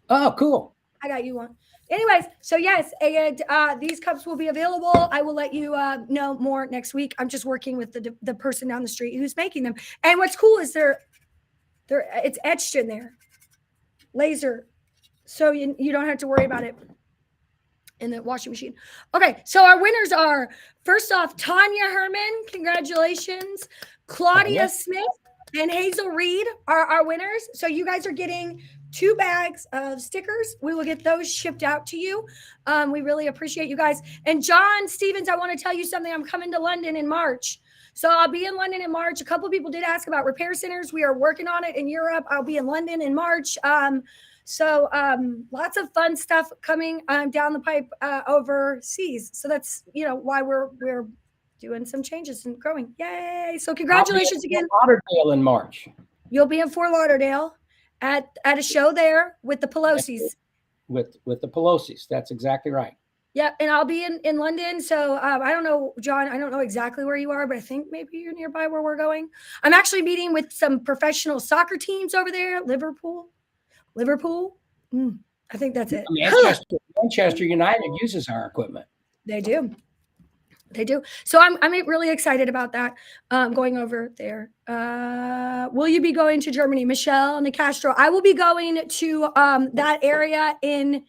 Oh, cool. I got you one. Anyways, so yes, and these cups will be available. I will let you know more next week. I'm just working with the person down the street who's making them. And what's cool is it's etched in there. Laser. So you don't have to worry about it in the washing machine. Okay, so our winners are, first off, Tanya Herman, congratulations. Claudia Smith and Hazel Reed are our winners. So you guys are getting 2 bags of stickers. We will get those shipped out to you. We really appreciate you guys. And John Stevens, I want to tell you something. I'm coming to London in March. So I'll be in London in March. A couple of people did ask about repair centers. We are working on it in Europe. I'll be in London in March. So lots of fun stuff coming down the pipe overseas. So that's, why we're doing some changes and growing. Yay. So congratulations again. Fort Lauderdale in March. You'll be in Fort Lauderdale at a show there with the Pelosi's. With the Pelosi's. That's exactly right. Yeah. And I'll be in London. So I don't know, John, I don't know exactly where you are, but I think maybe you're nearby where we're going. I'm actually meeting with some professional soccer teams over there. Liverpool. I think that's it. Manchester United uses our equipment. They do. So I'm really excited about that. Going over there. Will you be going to Germany? Michelle Nicastro. I will be going to that area in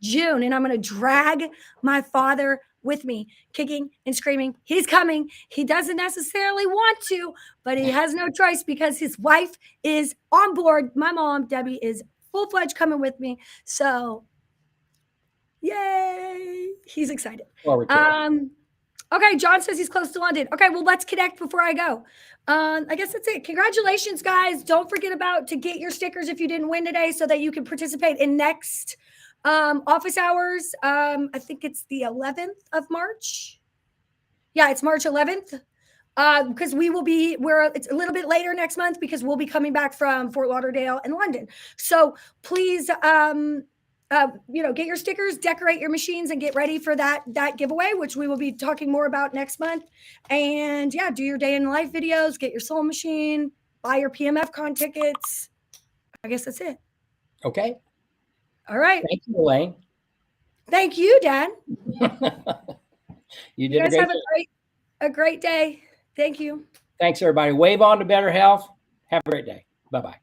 June, and I'm going to drag my father with me, kicking and screaming. He's coming. He doesn't necessarily want to, but he has no choice because his wife is on board. My mom, Debbie, is full-fledged coming with me. So yay. He's excited. Okay, John says he's close to London. Okay, well, let's connect before I go. I guess that's it. Congratulations, guys. Don't forget to get your stickers if you didn't win today so that you can participate in next office hours. I think it's the 11th of March. Yeah, it's March 11th. Because it's a little bit later next month because we'll be coming back from Fort Lauderdale and London. So please, get your stickers, decorate your machines, and get ready for that giveaway, which we will be talking more about next month. And yeah, do your day in life videos, get your soul machine, buy your PMF con tickets. I guess that's it. Okay. All right. Thank you, Elaine. Thank you, Dan. You guys have a great day. Thank you. Thanks, everybody. Wave on to better health. Have a great day. Bye-bye.